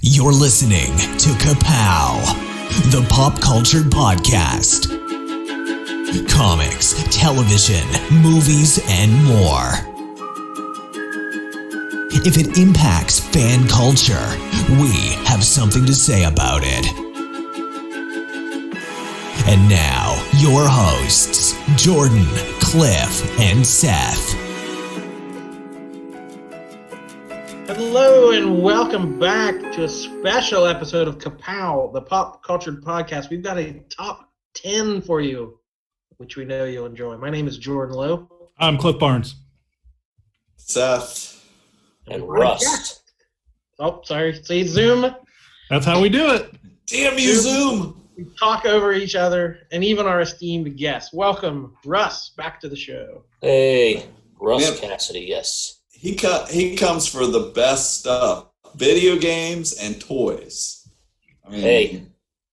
You're listening to Ka-Pow, the pop culture podcast. Comics, television, movies, and more. If it impacts fan culture, we have something to say about it. And now, your hosts, Jordan, Cliff, and Seth. Hello and welcome back to a special episode of Ka-Pow, the pop culture podcast. We've got a top 10 for you, which we know you'll enjoy. My name is Jordan Lowe. I'm Cliff Barnes. Seth. And Rust. Oh, sorry. See, Zoom. That's how we do it. Damn you, Zoom. We talk over each other and even our esteemed guests. Welcome, Russ, back to the show. Hey, Russ Cassidy, yes. He comes for the best stuff. Video games and toys. I mean, hey.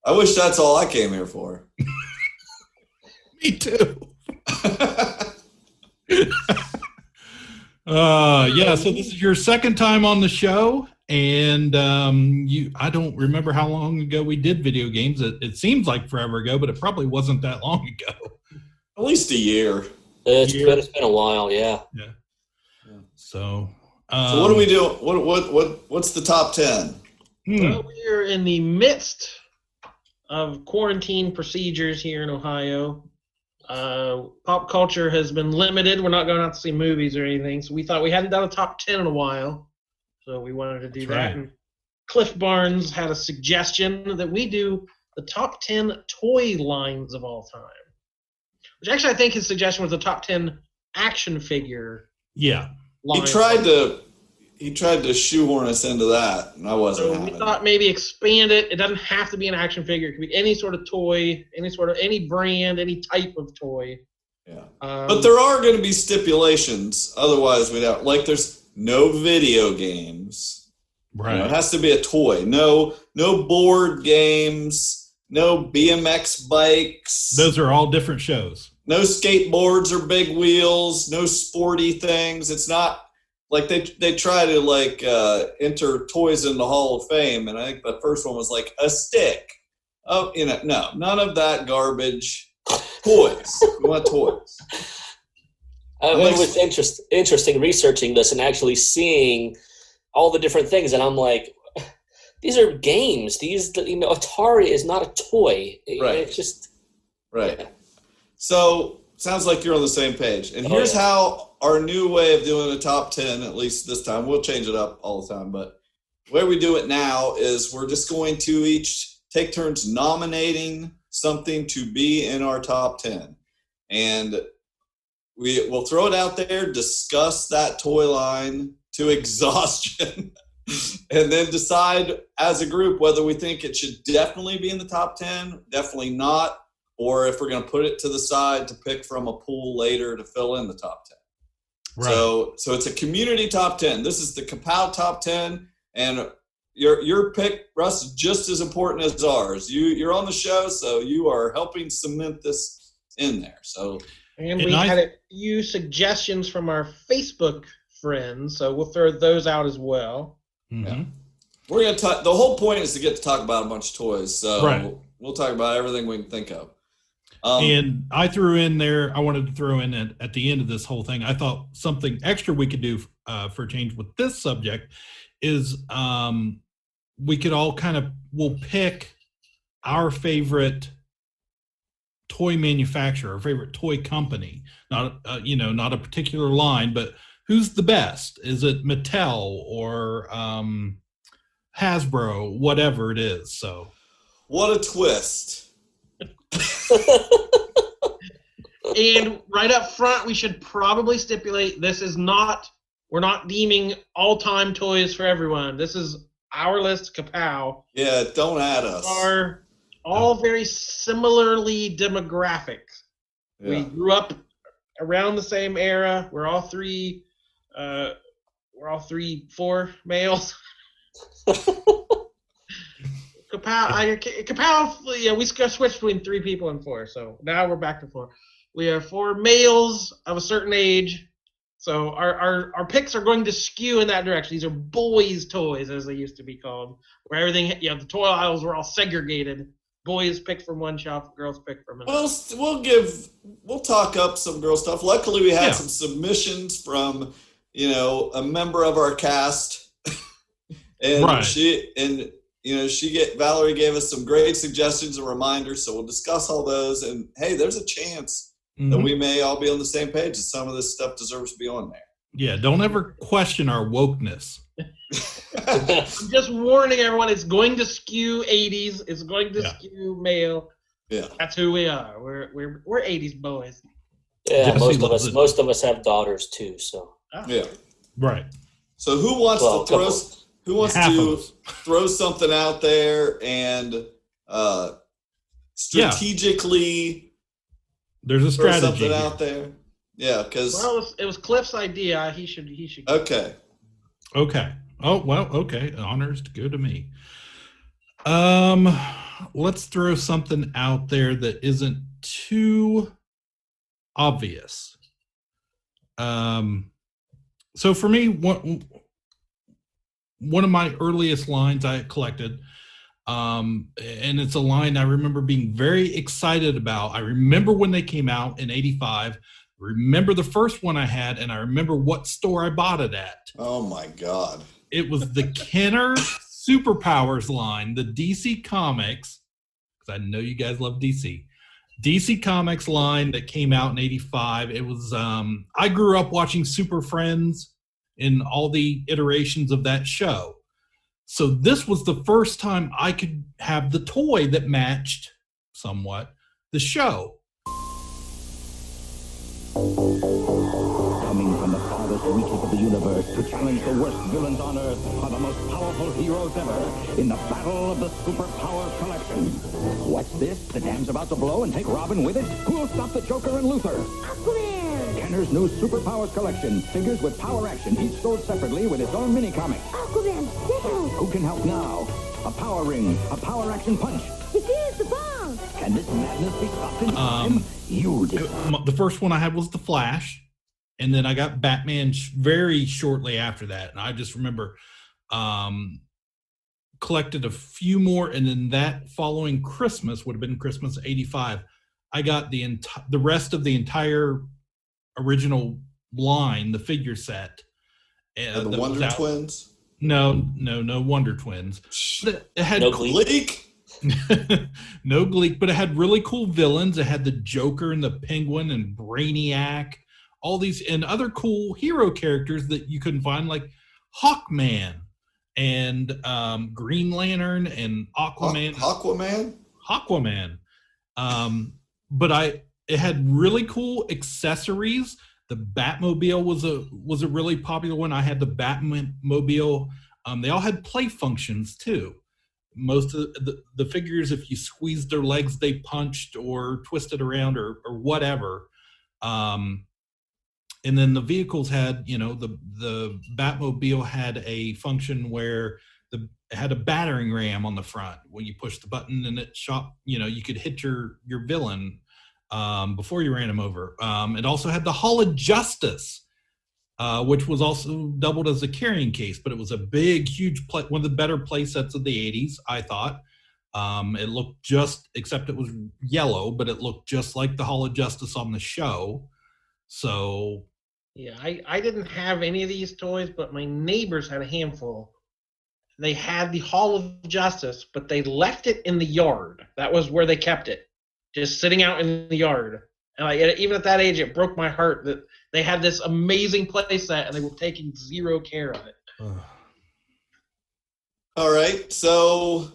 I wish that's all I came here for. Me too. So this is your second time on the show, and I don't remember how long ago we did video games. It seems like forever ago, but it probably wasn't that long ago. At least a year. It's been a while, yeah. Yeah. So what do we do? What's the top 10? Well, we are in the midst of quarantine procedures here in Ohio. Pop culture has been limited. We're not going out to see movies or anything, so we thought we hadn't done a top 10 in a while, so we wanted to do that. Right. And Cliff Barnes had a suggestion that we do the top 10 toy lines of all time, which actually I think his suggestion was the top 10 action figure. Yeah. He tried to shoehorn us into that, and I wasn't having it. We thought maybe expand it. It doesn't have to be an action figure. It could be any sort of toy, any brand, any type of toy. Yeah. But there are going to be stipulations. Otherwise, we'd have, there's no video games. Right. It has to be a toy. No board games. No BMX bikes. Those are all different shows. No skateboards or big wheels, no sporty things. It's not like they try to enter toys in the Hall of Fame, and I think the first one was like a stick. Oh, no, none of that garbage. Toys. We want toys. It was interesting researching this and actually seeing all the different things, and I'm like, these are games. Atari is not a toy. Right. It's just right. Yeah. So, sounds like you're on the same page. And here's how our new way of doing a top 10, at least this time, we'll change it up all the time, but the way we do it now is we're just going to each take turns nominating something to be in our top 10. And we'll throw it out there, discuss that toy line to exhaustion, and then decide as a group whether we think it should definitely be in the top 10, definitely not, or if we're going to put it to the side to pick from a pool later to fill in the top 10. Right. So it's a community top 10. This is the Ka-Pow top 10, and your pick, Russ, is just as important as ours. You're on the show, so you are helping cement this in there. And we had a few suggestions from our Facebook friends, so we'll throw those out as well. Mm-hmm. Yeah. We're going to the whole point is to get to talk about a bunch of toys, so right. We'll talk about everything we can think of. And I threw in there, I wanted to throw in at the end of this whole thing, I thought something extra we could do for a change with this subject is we could all we'll pick our favorite toy manufacturer, our favorite toy company, not a particular line, but who's the best? Is it Mattel or Hasbro, whatever it is? So, what a twist. And right up front, we should probably stipulate we're not deeming all-time toys for everyone. This is our list, Ka-Pow. Yeah, don't add us. Are all very similarly demographic. Yeah. We grew up around the same era. We're all four males. Ka-Pow, we switched between 3 people and 4, so now we're back to 4. We have 4 males of a certain age, So our picks are going to skew in that direction. These are boys' toys, as they used to be called, where everything, the toy aisles were all segregated. Boys pick from one shop, girls pick from another. We'll talk up some girl stuff. Luckily, we had some submissions from a member of our cast, and Valerie gave us some great suggestions and reminders. So we'll discuss all those. And hey, there's a chance that we may all be on the same page. And some of this stuff deserves to be on there. Yeah, don't ever question our wokeness. I'm just warning everyone, it's going to skew 80s. It's going to skew male. Yeah. That's who we are. We're 80s boys. Yeah, most of us have daughters too, so. Yeah. Right. So who wants to throw something out there and strategically there's a strategy throw something out there? Yeah, because it was Cliff's idea. He should. Okay. Oh well. Okay. Honors to go to me. Let's throw something out there that isn't too obvious. So for me, one of my earliest lines I collected, and it's a line I remember being very excited about. I remember when they came out in '85. Remember the first one I had, and I remember what store I bought it at. Oh my God. It was the Kenner Superpowers line, the DC Comics, because I know you guys love DC. DC Comics line that came out in '85. It was, I grew up watching Super Friends in all the iterations of that show. So this was the first time I could have the toy that matched somewhat the show. Coming from the farthest reaches of the universe to challenge the worst villains on Earth are the most powerful heroes ever in the battle of the Superpowers Collection. What's this? The dam's about to blow and take Robin with it? Who'll stop the Joker and Luther? Aquaman! Kenner's new Superpowers Collection. Figures with power action, each sold separately with its own mini-comic. Aquaman, help! Who can help now? A power ring, a power action punch. It is the bomb! Can this madness be stopped in time? You did. The first one I had was The Flash, and then I got Batman very shortly after that. And I just remember collected a few more, and then that following Christmas, would have been Christmas '85, I got the rest of the entire original line, the figure set. And the Wonder Twins? No Wonder Twins. It had no Gleek. No Gleek, but it had really cool villains. It had the Joker and the Penguin and Brainiac, all these and other cool hero characters that you couldn't find, like Hawkman and Green Lantern and Aquaman. Aquaman. But it had really cool accessories. The Batmobile was a really popular one. I had the Batmobile. They all had play functions too. Most of the figures, if you squeezed their legs, they punched or twisted around or whatever. And then the vehicles had, the Batmobile had a function where it had a battering ram on the front. When you push the button and it shot, you could hit your villain before you ran him over. It also had the Hall of Justice, which was also doubled as a carrying case, but it was a big, huge one of the better play sets of the 80s, I thought. It looked except it was yellow, but it looked just like the Hall of Justice on the show. So yeah, I didn't have any of these toys, but my neighbors had a handful. They had the Hall of Justice, but they left it in the yard. That was where they kept it, just sitting out in the yard. And even at that age, it broke my heart that they had this amazing play set and they were taking zero care of it. All right, so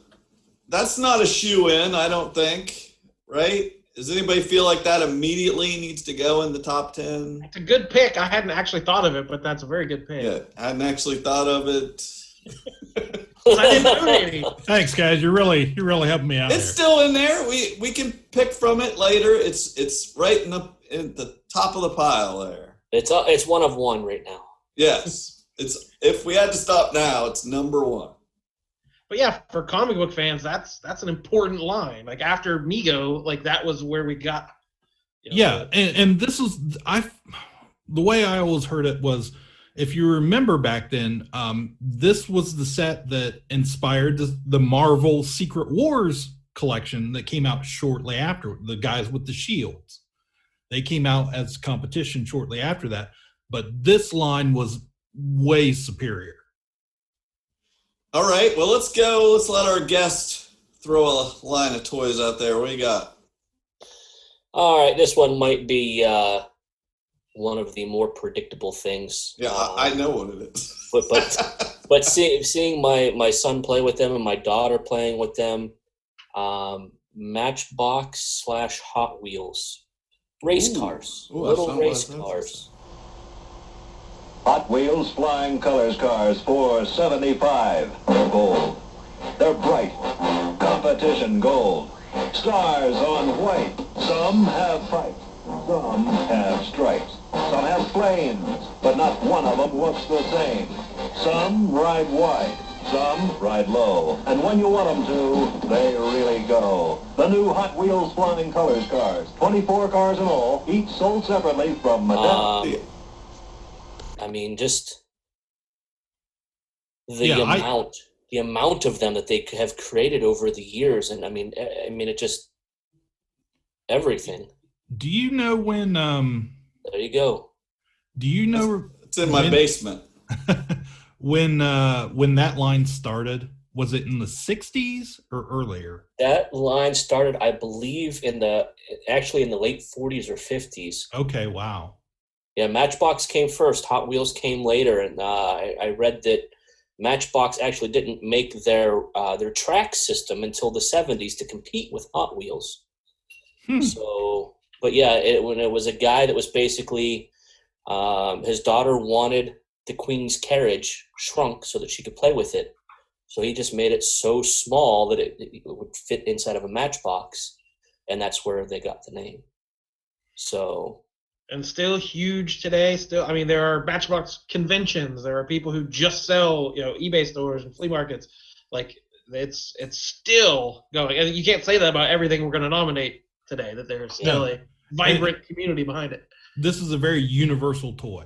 that's not a shoe-in, I don't think, right? Does anybody feel like that immediately needs to go in the top 10? It's a good pick. I hadn't actually thought of it, but that's a very good pick. Yeah, I hadn't actually thought of it. I didn't know any. Thanks, guys. You're really helping me out. It's still in there. We can pick from it later. It's right in the top of the pile there. It's one of one right now. Yes, if we had to stop now, it's number one. But yeah, for comic book fans, that's an important line. Like after Mego, like that was where we got. Yeah, and this is the way I always heard it was, if you remember back then, this was the set that inspired the Marvel Secret Wars collection that came out shortly after, the guys with the shields. They came out as competition shortly after that, but this line was way superior. All right, well, let's go. Let's let our guest throw a line of toys out there. What do you got? All right, this one might be one of the more predictable things. Yeah, I know what it is. but seeing my son play with them and my daughter playing with them, Matchbox / Hot Wheels race cars, little race cars. Hot Wheels Flying Colors cars, $4.75 gold. They're bright, competition gold. Stars on white. Some have pipes, some have stripes. Some have flames, but not one of them looks the same. Some ride wide, some ride low. And when you want them to, they really go. The new Hot Wheels Flying Colors cars, 24 cars in all, each sold separately from Mattel. I mean, just the amount of them that they have created over the years, and I mean, it just everything. Do you know when? There you go. Do you know? It's in my basement. when that line started, was it in the 60s or earlier? That line started, I believe, in the late 40s or 50s. Okay, wow. Yeah, Matchbox came first. Hot Wheels came later, and I read that Matchbox actually didn't make their track system until the 70s to compete with Hot Wheels. So, but yeah, when it was a guy that was basically his daughter wanted the Queen's carriage shrunk so that she could play with it. So he just made it so small that it would fit inside of a Matchbox, and that's where they got the name. So. And still huge today. Still, I mean, there are Matchbox conventions. There are people who just sell, eBay stores and flea markets. Like it's still going. And you can't say that about everything we're going to nominate today. That there's still a vibrant community behind it. This is a very universal toy,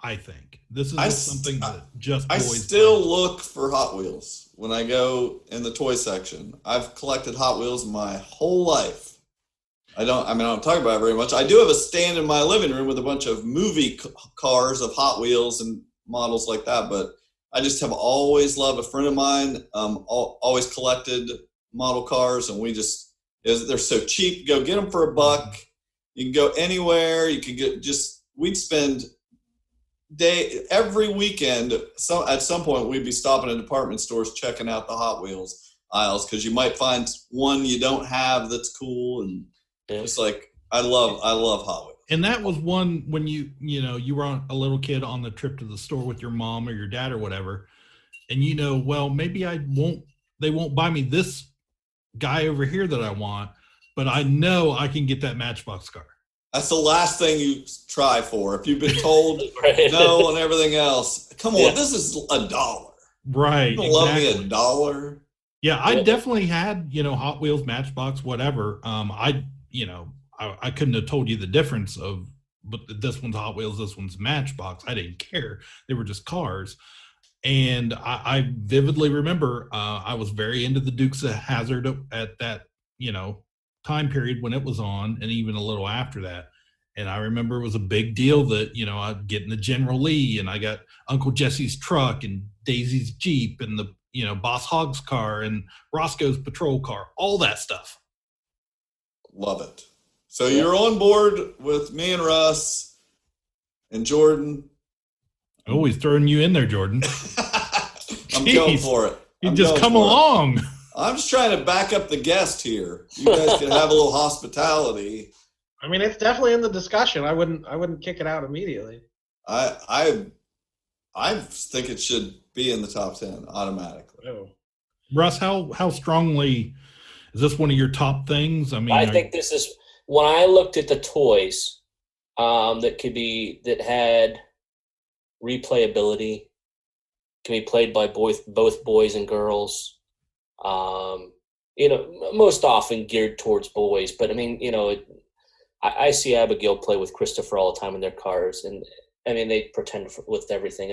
I think. This is something that just boys. I still look for Hot Wheels when I go in the toy section. I've collected Hot Wheels my whole life. I don't talk about it very much. I do have a stand in my living room with a bunch of movie cars of Hot Wheels and models like that, but I just have always loved. A friend of mine always collected model cars, and they're so cheap. Go get them for $1. You can go anywhere. You can we'd spend every weekend. At some point, we'd be stopping at department stores checking out the Hot Wheels aisles, because you might find one you don't have that's cool. And it's like, I love Hot Wheels. And that was one when you were on a little kid on the trip to the store with your mom or your dad or whatever, and maybe they won't buy me this guy over here that I want, but I know I can get that Matchbox car. That's the last thing you try for. If you've been told no and everything else, come on, this is $1. Right. You don't love me $1. Yeah, I definitely had, Hot Wheels, Matchbox, whatever. I couldn't have told you the difference but this one's Hot Wheels, this one's Matchbox. I didn't care. They were just cars. And I vividly remember I was very into the Dukes of Hazzard at that, time period when it was on, and even a little after that. And I remember it was a big deal that, I'd get in the General Lee, and I got Uncle Jesse's truck and Daisy's Jeep and the, Boss Hogg's car and Roscoe's patrol car, all that stuff. Love it. So you're on board with me and Russ and Jordan. Oh, he's throwing you in there, Jordan. I'm going for it. You just come along. I'm just trying to back up the guest here. You guys can have a little hospitality. I mean, it's definitely in the discussion. I wouldn't kick it out immediately. I think it should be in the top 10 automatically. Oh. Russ, how strongly is this one of your top things? I mean, I think this is, when I looked at the toys that had replayability, can be played by both boys and girls. Most often geared towards boys, but I mean, I see Abigail play with Christopher all the time in their cars, and I mean, they pretend with everything.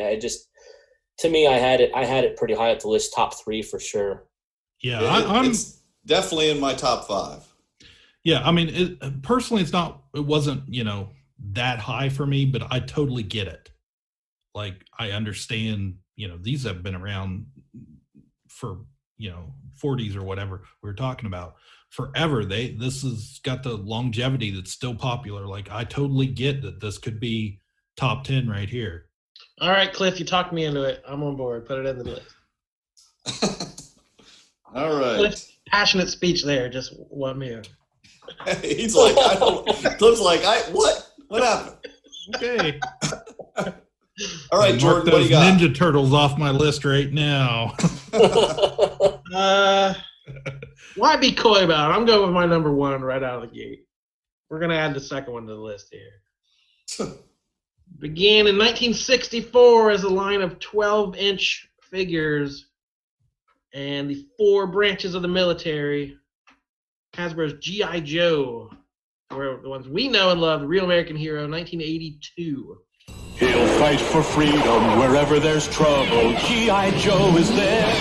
To me, I had it pretty high up the list, top 3 for sure. Yeah, it's definitely in my top 5. Yeah, I mean, personally, it wasn't, that high for me, but I totally get it. Like, I understand, these have been around for, 40s or whatever we were talking about forever. This has got the longevity that's still popular. Like, I totally get that this could be top 10 right here. All right, Cliff, you talked me into it. I'm on board. Put it in the list. All right. Cliff's passionate speech there just won me over. He's like, Cliff's like, what happened? Okay. All right, Jordan, what do you got? Ninja Turtles off my list right now. Why be coy about it? I'm going with my number 1 right out of the gate. We're going to add the second one to the list here. Began in 1964 as a line of 12-inch figures and the 4 branches of the military. Hasbro's G.I. Joe, were the ones we know and love, the Real American Hero, 1982. He'll fight for freedom wherever there's trouble. G.I. Joe is there.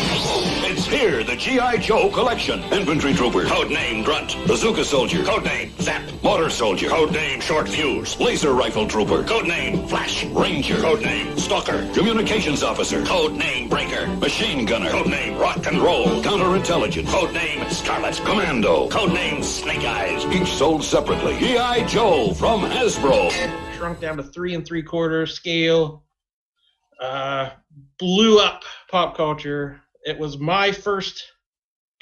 It's here, the G.I. Joe collection. Infantry Trooper, codename Grunt. Bazooka Soldier, codename Zap. Motor Soldier, codename Short Fuse. Laser Rifle Trooper, codename Flash. Ranger, codename Stalker. Communications Officer, codename Breaker. Machine Gunner, codename Rock and Roll. Counterintelligence, codename Scarlet. Commando, codename Snake Eyes. Each sold separately. G.I. Joe from Hasbro. Shrunk down to 3 3/4 scale. Blew up pop culture. It was my first,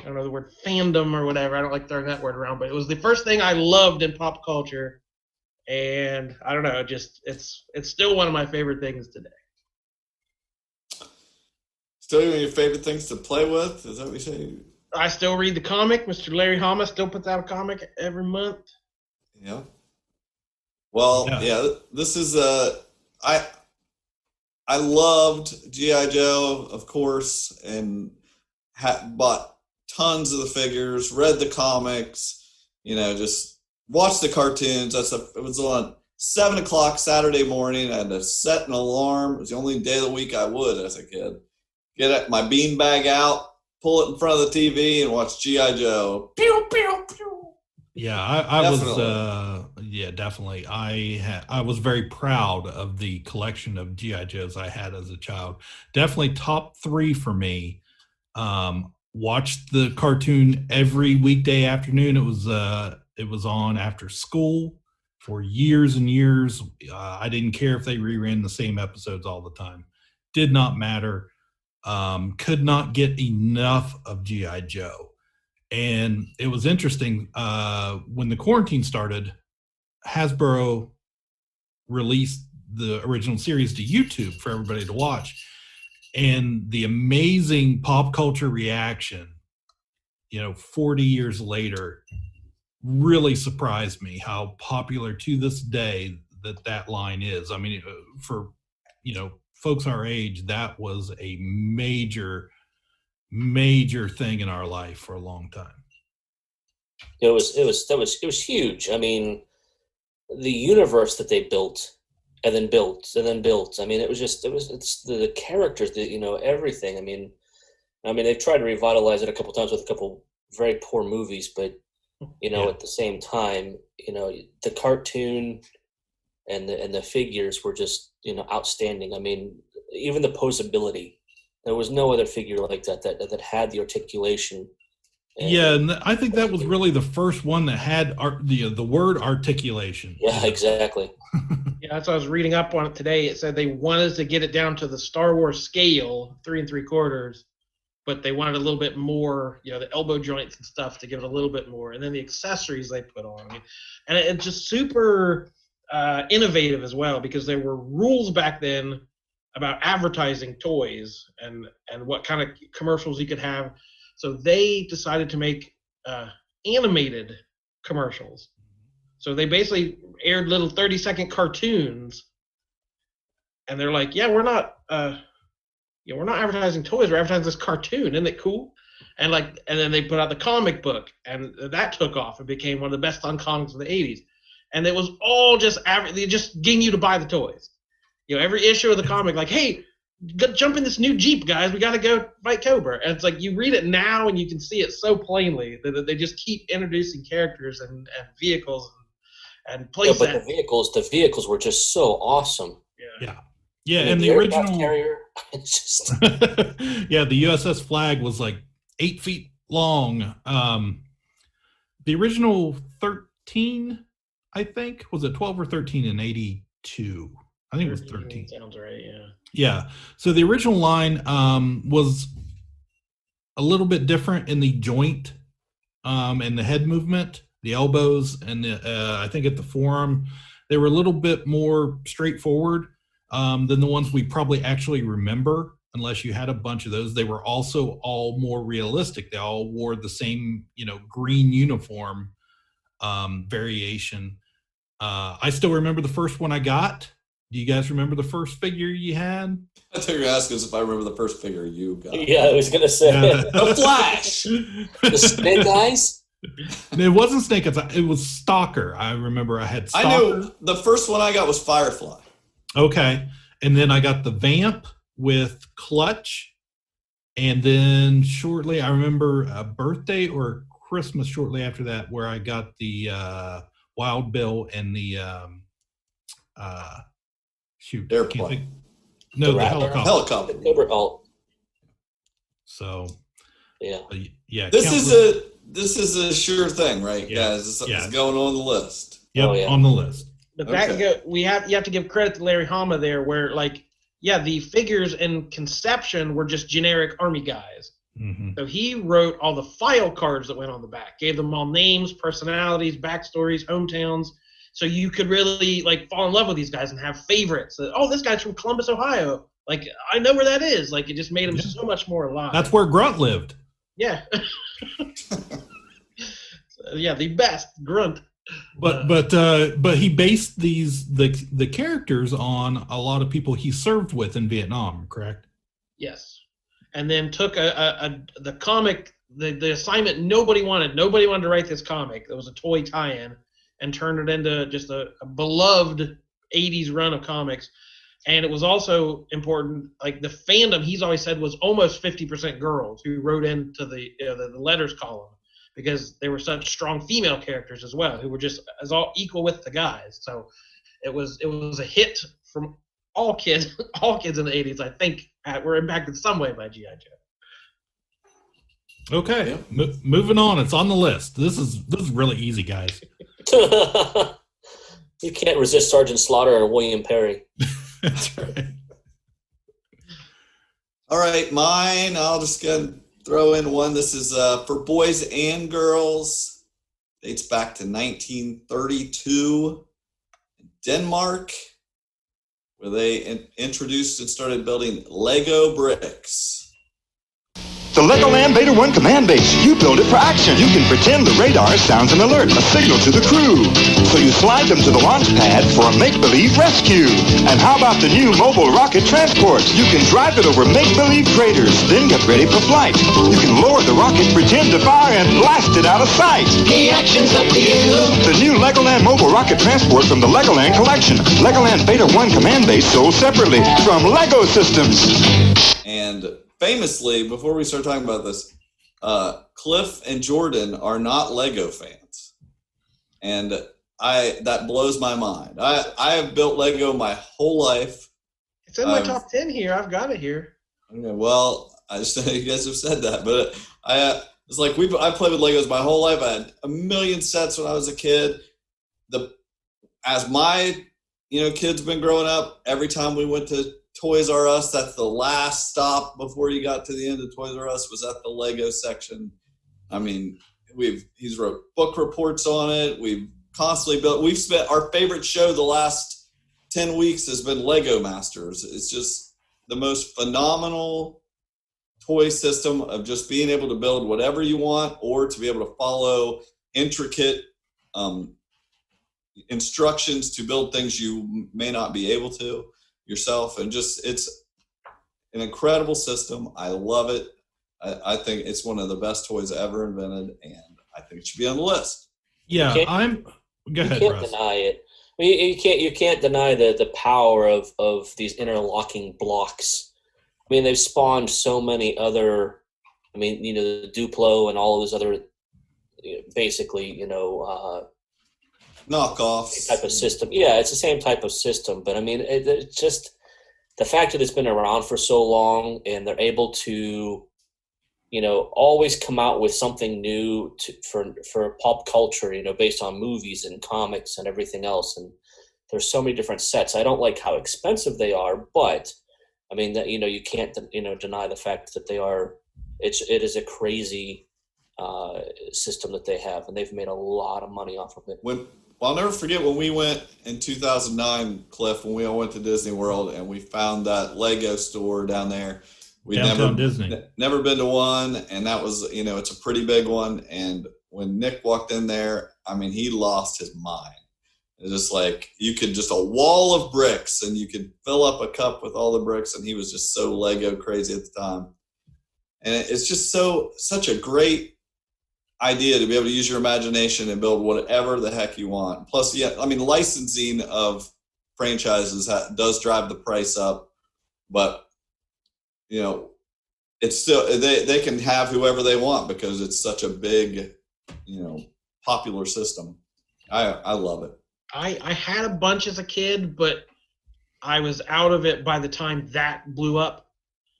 I don't know the word fandom or whatever. I don't like throwing that word around, but it was the first thing I loved in pop culture. And I don't know, it's still one of my favorite things today. Still one of your favorite things to play with? Is that what you say? I still read the comic. Mr. Larry Hama still puts out a comic every month. Yeah. Well, yeah, this is I loved G.I. Joe, of course, and bought tons of the figures, read the comics, just watched the cartoons. It was on 7 o'clock Saturday morning. I had to set an alarm. It was the only day of the week I would as a kid. Get my beanbag out, pull it in front of the TV, and watch G.I. Joe. Pew, pew, pew. Yeah, I was definitely. I was very proud of the collection of G.I. Joes I had as a child. Definitely top 3 for me. Watched the cartoon every weekday afternoon. It was on after school for years and years. I didn't care if they reran the same episodes all the time. Did not matter. Could not get enough of G.I. Joe. And it was interesting, when the quarantine started, Hasbro released the original series to YouTube for everybody to watch. And the amazing pop culture reaction, 40 years later, really surprised me how popular to this day that line is. I mean, for, folks our age, that was a major thing in our life for a long time. It was huge. I mean, the universe that they built and then built. I mean, it's the characters, everything. I mean, they've tried to revitalize it a couple times with a couple very poor movies, but at the same time, the cartoon and the figures were just outstanding. I mean, even the posability. There was no other figure like that had the articulation. And I think that was really the first one that had the word articulation. Yeah, exactly. Yeah, that's what I was reading up on it today. It said they wanted to get it down to the Star Wars scale, 3 3/4, but they wanted a little bit more, the elbow joints and stuff to give it a little bit more, and then the accessories they put on. And it's just super innovative as well, because there were rules back then about advertising toys and what kind of commercials you could have. So they decided to make animated commercials. So they basically aired little 30-second cartoons, and they're like, we're not advertising toys, we're advertising this cartoon. Isn't it cool? And then they put out the comic book, and that took off and became one of the best-selling comics of the 80s. And it was all just getting you to buy the toys. every issue of the comic, like, hey, jump in this new Jeep, guys. We got to go fight Cobra. And it's like you read it now and you can see it so plainly that they just keep introducing characters and vehicles and playsets. But the vehicles were just so awesome. Yeah, and the original carrier. Just... yeah, the USS Flag was like 8 feet long. The original 13, I think, was it 12 or 13 in 82? I think it was 13. Sounds right, yeah. Yeah. So the original line was a little bit different in the joint and the head movement, the elbows, and I think at the forearm, they were a little bit more straightforward than the ones we probably actually remember, unless you had a bunch of those. They were also all more realistic. They all wore the same, green uniform variation. I still remember the first one I got. Do you guys remember the first figure you had? I thought you were asking us if I remember the first figure you got. Yeah, I was going to say. The Flash! The Snake Eyes? It wasn't Snake Eyes. It was Stalker. I remember I had Stalker. I knew the first one I got was Firefly. Okay. And then I got the Vamp with Clutch. And then shortly, I remember a birthday or Christmas shortly after that, where I got the Wild Bill and the airplane. No, the helicopter. Helicopter. So yeah. This is a sure thing, right, guys? It's going on the list. Yep, on the list. But you have to give credit to Larry Hama there, where the figures in conception were just generic army guys. Mm-hmm. So he wrote all the file cards that went on the back, gave them all names, personalities, backstories, hometowns. So you could really fall in love with these guys and have favorites. This guy's from Columbus, Ohio. I know where that is. It just made him so much more alive. That's where Grunt lived. Yeah. The best Grunt. But he based the characters on a lot of people he served with in Vietnam, correct? Yes. And then took the comic, the assignment nobody wanted. Nobody wanted to write this comic. It was a toy tie-in. And turned it into just a beloved 80s run of comics. And it was also important, the fandom, he's always said, was almost 50% girls who wrote into the letters column, because they were such strong female characters as well, who were just as all equal with the guys. So it was a hit from all kids in the 80s, I think, were impacted some way by G.I. Joe. Okay, moving on. It's on the list. This is really easy, guys. You can't resist Sergeant Slaughter or William Perry. That's right. All right, mine. I'll just throw in one. This is for boys and girls. Dates back to 1932 in Denmark, where they introduced and started building Lego bricks. The Legoland Beta 1 command base. You build it for action. You can pretend the radar sounds an alert, a signal to the crew. So you slide them to the launch pad for a make-believe rescue. And how about the new mobile rocket transport? You can drive it over make-believe craters, then get ready for flight. You can lower the rocket, pretend to fire, and blast it out of sight. The action's up to you. The new Legoland mobile rocket transport from the Legoland collection. Legoland Beta 1 command base sold separately from Lego Systems. And famously, before we start talking about this, Cliff and Jordan are not Lego fans, and that blows my mind. I have built Lego my whole life. It's in my top 10 here. I've got it here. Okay, well, I just you guys have said that, but it's like I played with Legos my whole life. I had a million sets when I was a kid. As my kids been growing up, every time we went to Toys R Us, that's the last stop before you got to the end of Toys R Us, was at the Lego section. I mean, he's wrote book reports on it. We've constantly built. We've spent our favorite show the last 10 weeks has been Lego Masters. It's just the most phenomenal toy system of just being able to build whatever you want, or to be able to follow intricate instructions to build things you may not be able to yourself. And just, it's an incredible system. I love it. I think it's one of the best toys ever invented, and I think it should be on the list. Yeah, Go ahead, you can't Russ. deny it. You can't deny the power of these interlocking blocks. I mean, they've spawned so many other. I mean, the Duplo and all of those other, basically, knockoffs type of system. Yeah, it's the same type of system, but I mean, it's just the fact that it's been around for so long, and they're able to, always come out with something new for pop culture, based on movies and comics and everything else. And there's so many different sets. I don't like how expensive they are, but I mean that you can't deny the fact that they are. It is a crazy system that they have, and they've made a lot of money off of it. I'll never forget when we went in 2009, Cliff, when we all went to Disney World and we found that Lego store down there. We'd never been to one, and that was, it's a pretty big one. And when Nick walked in there, I mean, he lost his mind. It's just like just a wall of bricks, and you could fill up a cup with all the bricks, and he was just so Lego crazy at the time. And it's just such a great idea to be able to use your imagination and build whatever the heck you want. Plus, licensing of franchises does drive the price up, but it's still they can have whoever they want because it's such a big, popular system. I love it. I had a bunch as a kid, but I was out of it by the time that blew up.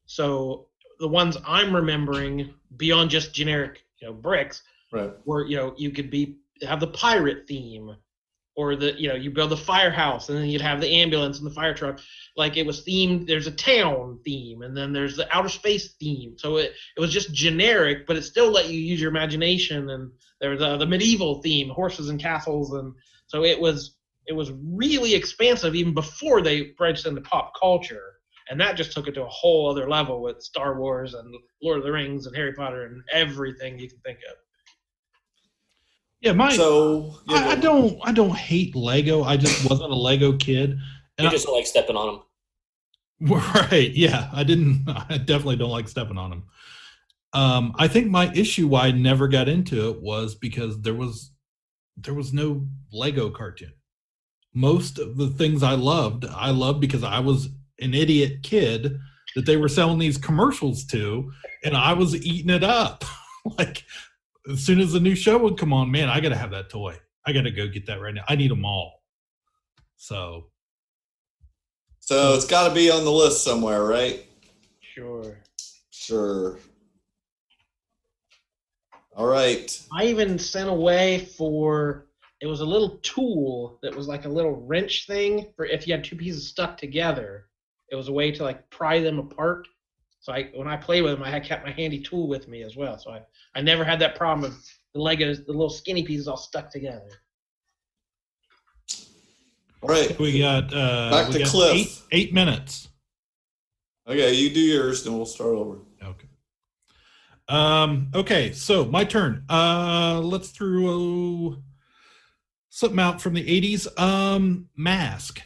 So the ones I'm remembering beyond just generic, bricks, right, where you could have the pirate theme, or you build the firehouse, and then you'd have the ambulance and the fire truck. Like, it was themed. There's a town theme, and then there's the outer space theme. So it was just generic, but it still let you use your imagination. And there was the medieval theme, horses and castles, and so it was really expansive even before they branched into pop culture. And that just took it to a whole other level with Star Wars and Lord of the Rings and Harry Potter and everything you can think of. Yeah, I don't hate Lego. I just wasn't a Lego kid. And you just don't like stepping on them. Right, yeah. I definitely don't like stepping on them. I think my issue why I never got into it was because there was no Lego cartoon. Most of the things I loved because I was an idiot kid that they were selling these commercials to, and I was eating it up. Like, as soon as the new show would come on, man, I got to have that toy. I got to go get that right now. I need them all. So it's got to be on the list somewhere, right? Sure. All right. I even sent away it was a little tool that was like a little wrench thing for if you had two pieces stuck together. It was a way to like pry them apart. So when I play with them, I had kept my handy tool with me as well. So I never had that problem of the Legos, the little skinny pieces all stuck together. All right. We got back to Cliff. 8 minutes. Okay, you do yours, then we'll start over. Okay. Okay, so my turn. Let's throw something out from the 80s. Mask.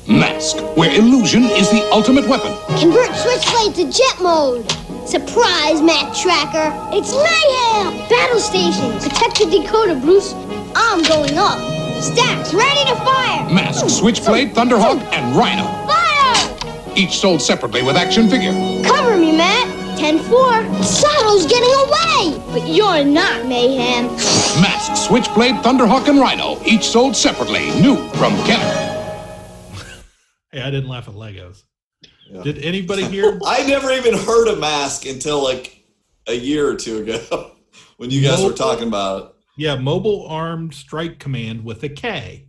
Mask, where illusion is the ultimate weapon. Convert Switchblade to jet mode. Surprise, Mac Tracker. It's mayhem. Battle station. Protect the decoder, Bruce. I'm going up. Stacks ready to fire. Mask, Switchblade, Thunderhawk, and Rhino. Fire! Each sold separately with action figure. Cover me, Matt. 10-4. Sato's getting away. But you're not, Mayhem. Mask, Switchblade, Thunderhawk, and Rhino. Each sold separately. New from Kenner. Hey, I didn't laugh at Legos. Yeah. Did anybody hear? I never even heard of Mask until like a year or two ago when you guys were talking about it. Yeah, Mobile Armed Strike Command with a K.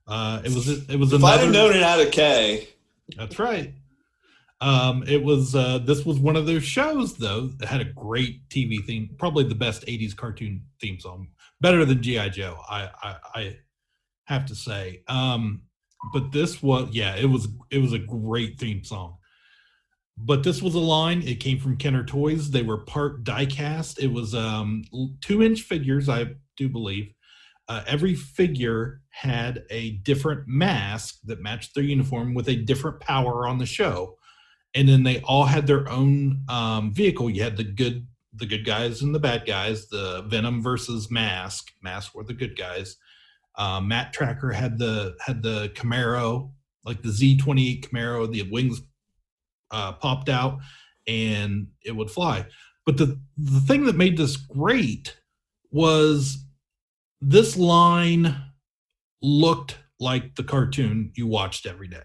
It was. If I'd have known it had a K. That's right. It was. This was one of those shows though that had a great TV theme. Probably the best '80s cartoon theme song. Better than G.I. Joe. I have to say. But this was, it was a great theme song. But this was a line. It came from Kenner Toys. They were part die-cast. It was 2-inch figures, I do believe. Every figure had a different mask that matched their uniform with a different power on the show. And then they all had their own vehicle. You had the good guys and the bad guys, the Venom versus Mask. Mask were the good guys. Matt Tracker had the Camaro, like the Z28 Camaro. The wings popped out, and it would fly. But the thing that made this great was this line looked like the cartoon you watched every day.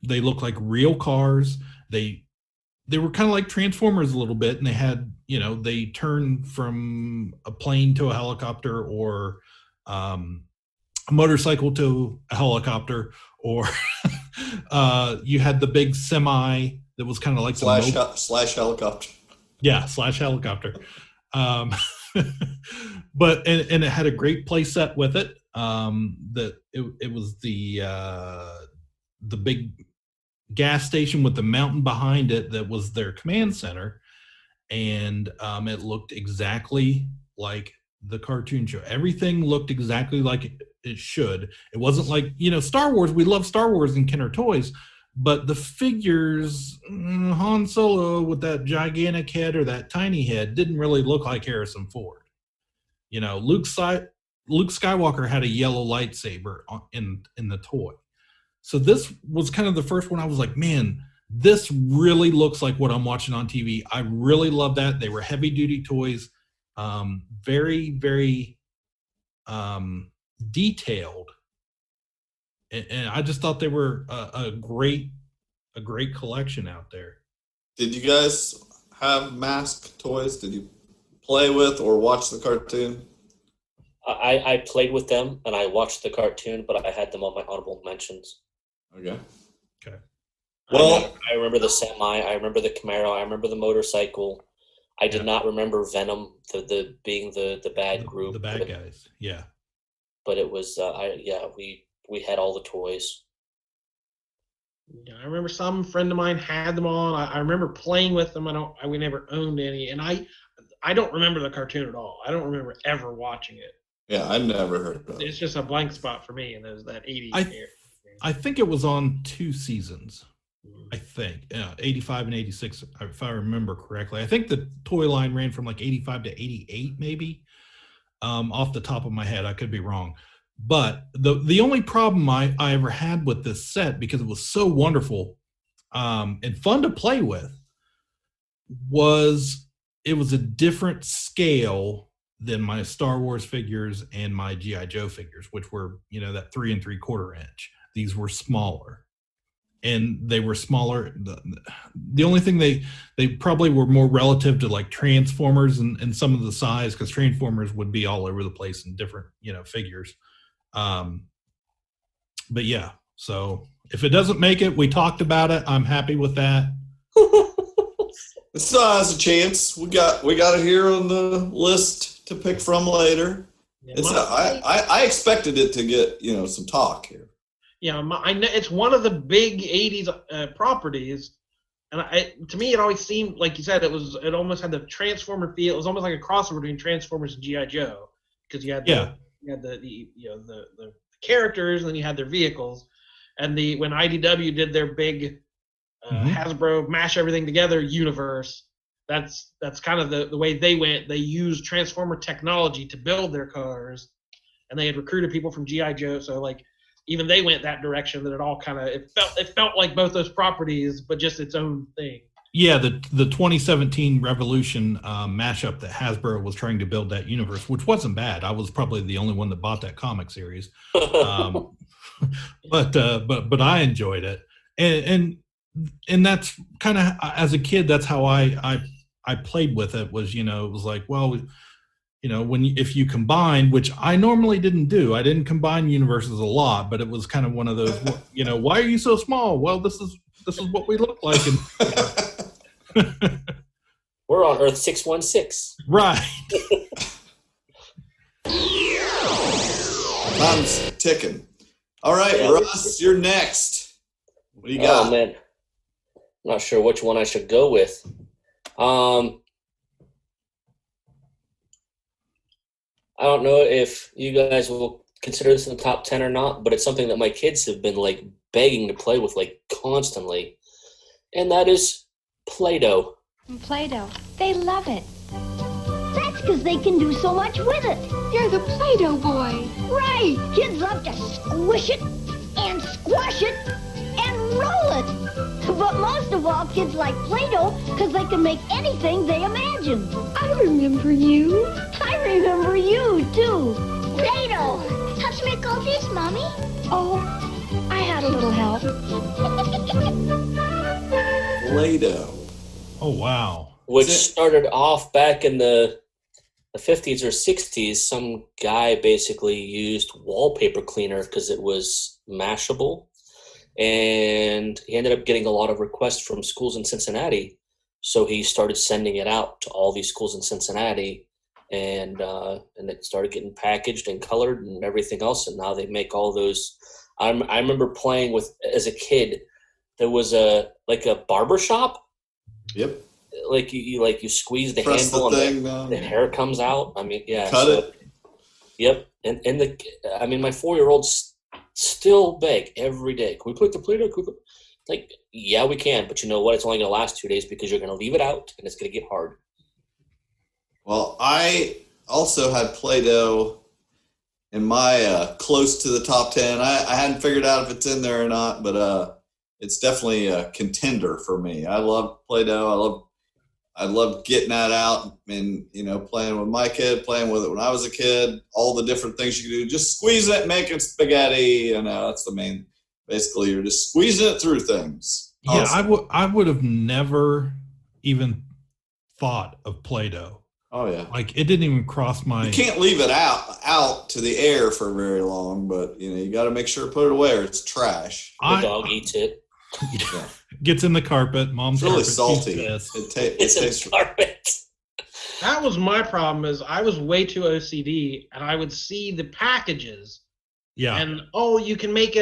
They looked like real cars. They were kind of like Transformers a little bit, and they had, they turned from a plane to a helicopter, or a motorcycle to a helicopter, or you had the big semi that was kind of like slash helicopter. Yeah, slash helicopter. But and it had a great play set with it. That it was the big gas station with the mountain behind it that was their command center, and it looked exactly like the cartoon show. Everything looked exactly like it should. It wasn't like, Star Wars. We love Star Wars and Kenner toys, but the figures, Han Solo with that gigantic head or that tiny head didn't really look like Harrison Ford. Luke Skywalker had a yellow lightsaber in the toy. So this was kind of the first one I was like, man, this really looks like what I'm watching on TV. I really love that. They were heavy duty toys, very, very detailed. And I just thought they were a great collection out there. Did you guys have Mask toys? Did you play with or watch the cartoon? I played with them and I watched the cartoon, but I had them on my honorable mentions. Okay. Well, I remember the semi. I remember the Camaro. I remember the motorcycle. I did not remember Venom, the being the bad group. The bad guys. Yeah. But it was we had all the toys. Yeah, I remember some friend of mine had them on. I remember playing with them. We never owned any, and I don't remember the cartoon at all. I don't remember ever watching it. Yeah, I never heard of it. It's just a blank spot for me, and there's that 80s era. I think it was on 2 seasons. I think 85 and 86, if I remember correctly. I think the toy line ran from like 85 to 88, maybe. Off the top of my head, I could be wrong. But the only problem I ever had with this set, because it was so wonderful and fun to play with, was it was a different scale than my Star Wars figures and my G.I. Joe figures, which were, that 3 3/4 inch. These were smaller. And they were smaller. The only thing they probably were more relative to like Transformers and some of the size, because Transformers would be all over the place in different, figures. But yeah, so if it doesn't make it, we talked about it. I'm happy with that. It still has a chance. We got it here on the list to pick from later. Yeah, I expected it to get some talk here. Yeah, I know it's one of the big 80s properties, and to me it always seemed, like you said, it almost had the Transformer feel. It was almost like a crossover between Transformers and G.I. Joe, because you had the characters, and then you had their vehicles, and when IDW did their big Hasbro mash everything together universe, that's kind of the way they went. They used Transformer technology to build their cars, and they had recruited people from G.I. Joe, so like. Even they went that direction, that it all kind of it felt like both those properties, but just its own thing. Yeah, the 2017 Revolution mashup that Hasbro was trying to build that universe, which wasn't bad. I was probably the only one that bought that comic series, but I enjoyed it, and that's kind of, as a kid, that's how I played with it. Was it was like, well. If you combine, which I normally didn't do, I didn't combine universes a lot, but it was kind of one of those, why are you so small? Well, this is what we look like. And we're on Earth 616. Right. Time's ticking. All right, Russ, you're next. What do you got? Oh, man. I'm not sure which one I should go with. I don't know if you guys will consider this in the top 10 or not, but it's something that my kids have been like begging to play with like constantly. And that is Play-Doh. Play-Doh. They love it. That's That's because they can do so much with it. You're the Play-Doh boy. Right. Kids love to squish it and squash it and roll it. But most of all, kids like Play-Doh because they can make anything they imagine. I remember you. I remember you, too. Play-Doh. Touch me like all this, Mommy. Oh, I had a little help. Play-Doh. Oh, wow. Which started off back in the 50s or 60s. Some guy basically used wallpaper cleaner because it was mashable. And he ended up getting a lot of requests from schools in Cincinnati. So he started sending it out to all these schools in Cincinnati. And it started getting packaged and colored and everything else. And now they make all those. I remember playing with, as a kid, there was a barber shop. Yep. Like you squeeze the Press handle the and thing, the hair comes out. I mean, yeah. Cut it. Yep. And my 4-year-old's still beg every day. Can we put the Play-Doh? Like, yeah, we can. But you know what? It's only going to last 2 days because you're going to leave it out and it's going to get hard. Well, I also had Play-Doh in my close to the top 10. I hadn't figured out if it's in there or not, but it's definitely a contender for me. I love Play-Doh. I love getting that out and, playing with my kid, playing with it when I was a kid, all the different things you can do. Just squeeze it, make it spaghetti. That's the main, basically you're just squeezing it through things. Yeah, Awesome. I would have never even thought of Play-Doh. Oh, yeah. Like, it didn't even cross my... You can't leave it out to the air for very long, but, you got to make sure to put it away or it's trash. The dog eats it. Yeah. Gets in the carpet. Mom's It's really carpet, salty. It's in the carpet. That was my problem. Is I was way too OCD, and I would see the packages, Yeah. and you can make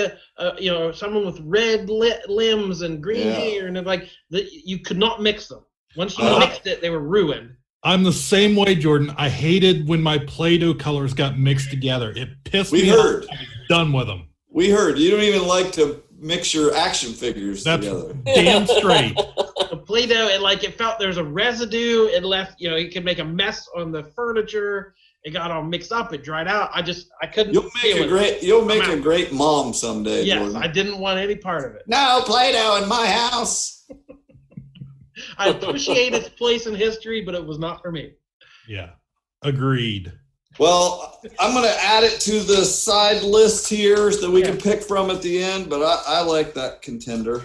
someone with red limbs and green hair, and you could not mix them. Once you mixed it, they were ruined. I'm the same way, Jordan. I hated when my Play-Doh colors got mixed together. It pissed me off. I was done with them. We heard. You don't even like to mix your action figures together. Damn straight. The Play-Doh, it felt there's a residue. It left, it could make a mess on the furniture. It got all mixed up. It dried out. I couldn't. You'll make a great mom someday. Yes, Jordan. I didn't want any part of it. No Play-Doh in my house. I appreciate its place in history, but it was not for me. Yeah, agreed. Well, I'm going to add it to the side list here so that we can pick from at the end, but I like that contender.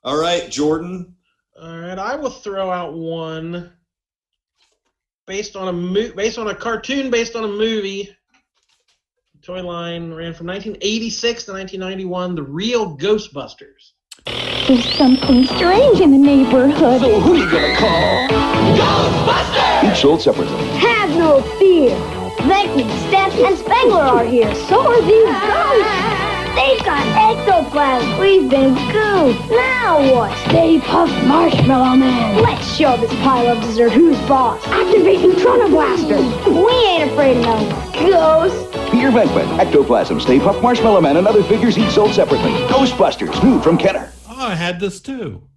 All right, Jordan. All right, I will throw out one based on a cartoon based on a movie. Toy line ran from 1986 to 1991. The Real Ghostbusters. There's something strange in the neighborhood. So who are you gonna call? Ghostbusters! Each sold separately. Have no fear. Venkman, Stampy, and Spengler are here. So are these ghosts. They've got ectoplasm. We've been goofed. Now what? Stay Puft Marshmallow Man. Let's show this pile of dessert who's boss. Activating Trona Blaster. We ain't afraid of no ghosts. Peter Venkman, Ectoplasm, Stay Puft Marshmallow Man, and other figures each sold separately. Ghostbusters, new from Kenner. Oh, I had this too.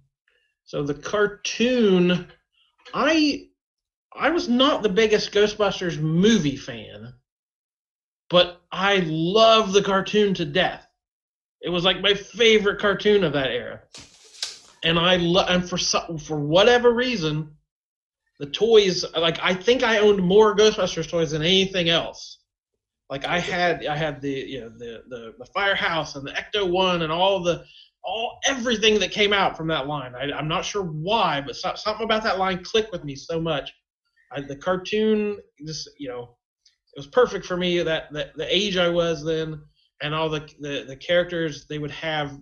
So the cartoon, I was not the biggest Ghostbusters movie fan, but I love the cartoon to death. It was like my favorite cartoon of that era. And and for whatever reason, the toys, I think I owned more Ghostbusters toys than anything else. Like I had the Firehouse and the Ecto-1 and everything that came out from that line. I'm not sure why, but something about that line clicked with me so much. The cartoon just, it was perfect for me, that the age I was then, and all the characters, they would have,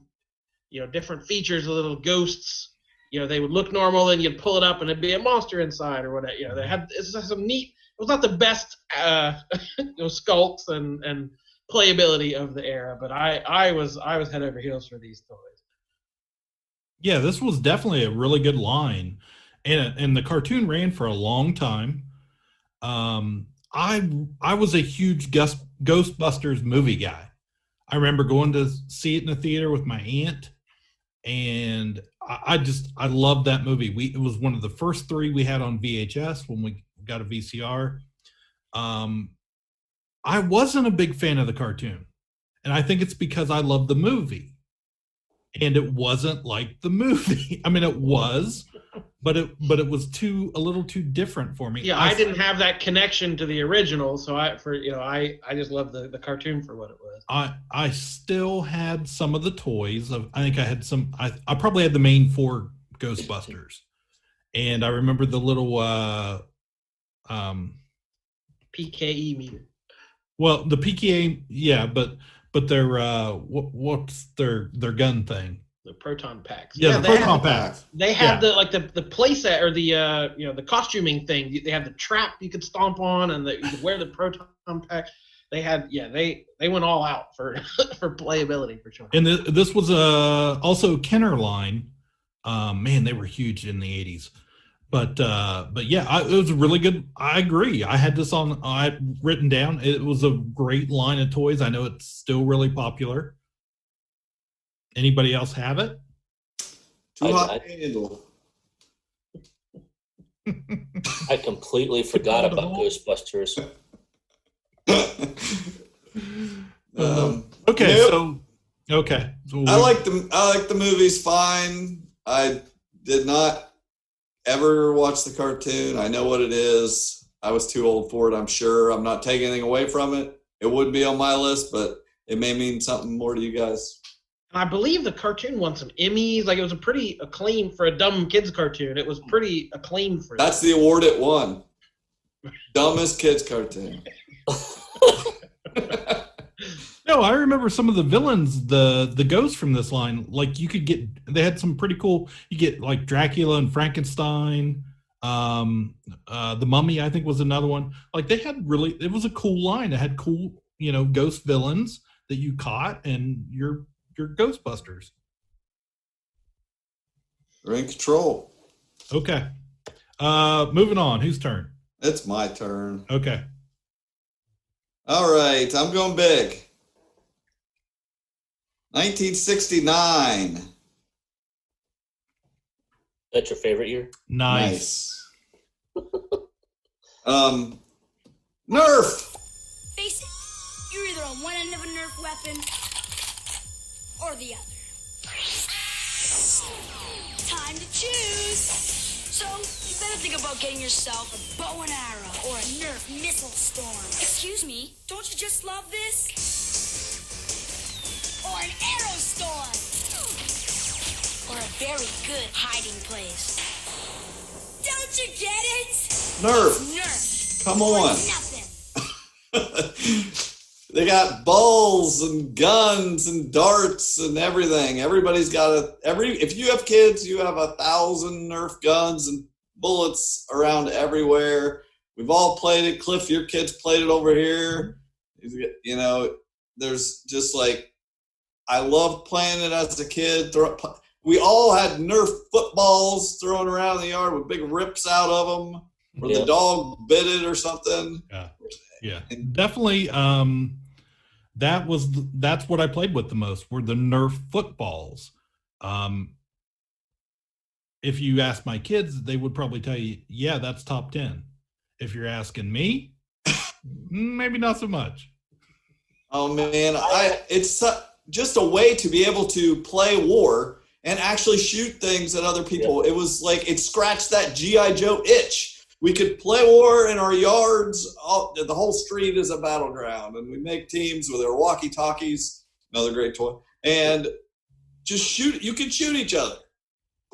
different features, little ghosts. They would look normal, and you'd pull it up, and it'd be a monster inside or whatever. They had some neat. It was not the best, sculpts and playability of the era, but I was head over heels for these toys. Yeah, this was definitely a really good line, and the cartoon ran for a long time. I was a huge Ghostbusters movie guy. I remember going to see it in the theater with my aunt, and I love that movie. It was one of the first 3 we had on VHS when we got a VCR. I wasn't a big fan of the cartoon, and I think it's because I love the movie, and it wasn't like the movie. I mean, it was, but it was a little too different for me. Yeah, I didn't have that connection to the original, so I just love the cartoon for what it was. I still had some of the toys. I think I had some. I probably had the main 4 Ghostbusters, and I remember the little PKE meter. Well, the PKA, yeah, but their what's their gun thing? The proton packs. Yeah, the proton packs. They had the playset or the costuming thing. They had the trap you could stomp on, and you could wear the proton pack. They had they went all out for for playability for sure. And this was also Kenner line. Man, they were huge in the 80s. But yeah, it was really good. I agree. I had this I had written down. It was a great line of toys. I know it's still really popular. Anybody else have it? Too hot to handle. I completely forgot about Ghostbusters. Okay, nope. So I like the movies fine. I did not ever watch the cartoon. I know what it is. I was too old for it, I'm sure. I'm not taking anything away from it. It would be on my list, but it may mean something more to you guys. I believe the cartoon won some Emmys. Like, it was a pretty acclaimed for a dumb kids cartoon. It was pretty acclaimed for That's the award it won. Dumbest kids cartoon. No, I remember some of the villains, the ghosts from this line. Like, they had some pretty cool. You get like Dracula and Frankenstein. The Mummy, I think, was another one. Like, they had it was a cool line. It had cool, ghost villains that you caught, and your Ghostbusters. We're in control. Okay. Moving on. Whose turn? It's my turn. Okay. All right, I'm going big. 1969. That's your favorite year? Nice. Nerf. Face it, you're either on one end of a Nerf weapon or the other. Time to choose. So, you better think about getting yourself a bow and arrow or a Nerf missile storm. Excuse me, don't you just love this? Or an arrow storm. Or a very good hiding place. Don't you get it? Nerf. Nerf. Come Or on. nothing. They got balls and guns and darts and everything. Everybody's got if you have kids, you have 1,000 Nerf guns and bullets around everywhere. We've all played it. Cliff, your kids played it over here. There's just I loved playing it as a kid. We all had Nerf footballs thrown around the yard with big rips out of them, where the dog bit it or something. Yeah, definitely. That's what I played with the most were the Nerf footballs. If you ask my kids, they would probably tell you, yeah, that's top 10. If you're asking me, maybe not so much. Oh man, it's just a way to be able to play war and actually shoot things at other people. It was like it scratched that G.I. Joe itch. We could play war in our yards. The whole street is a battleground, and we make teams with our walkie-talkies, another great toy, and just shoot. You could shoot each other.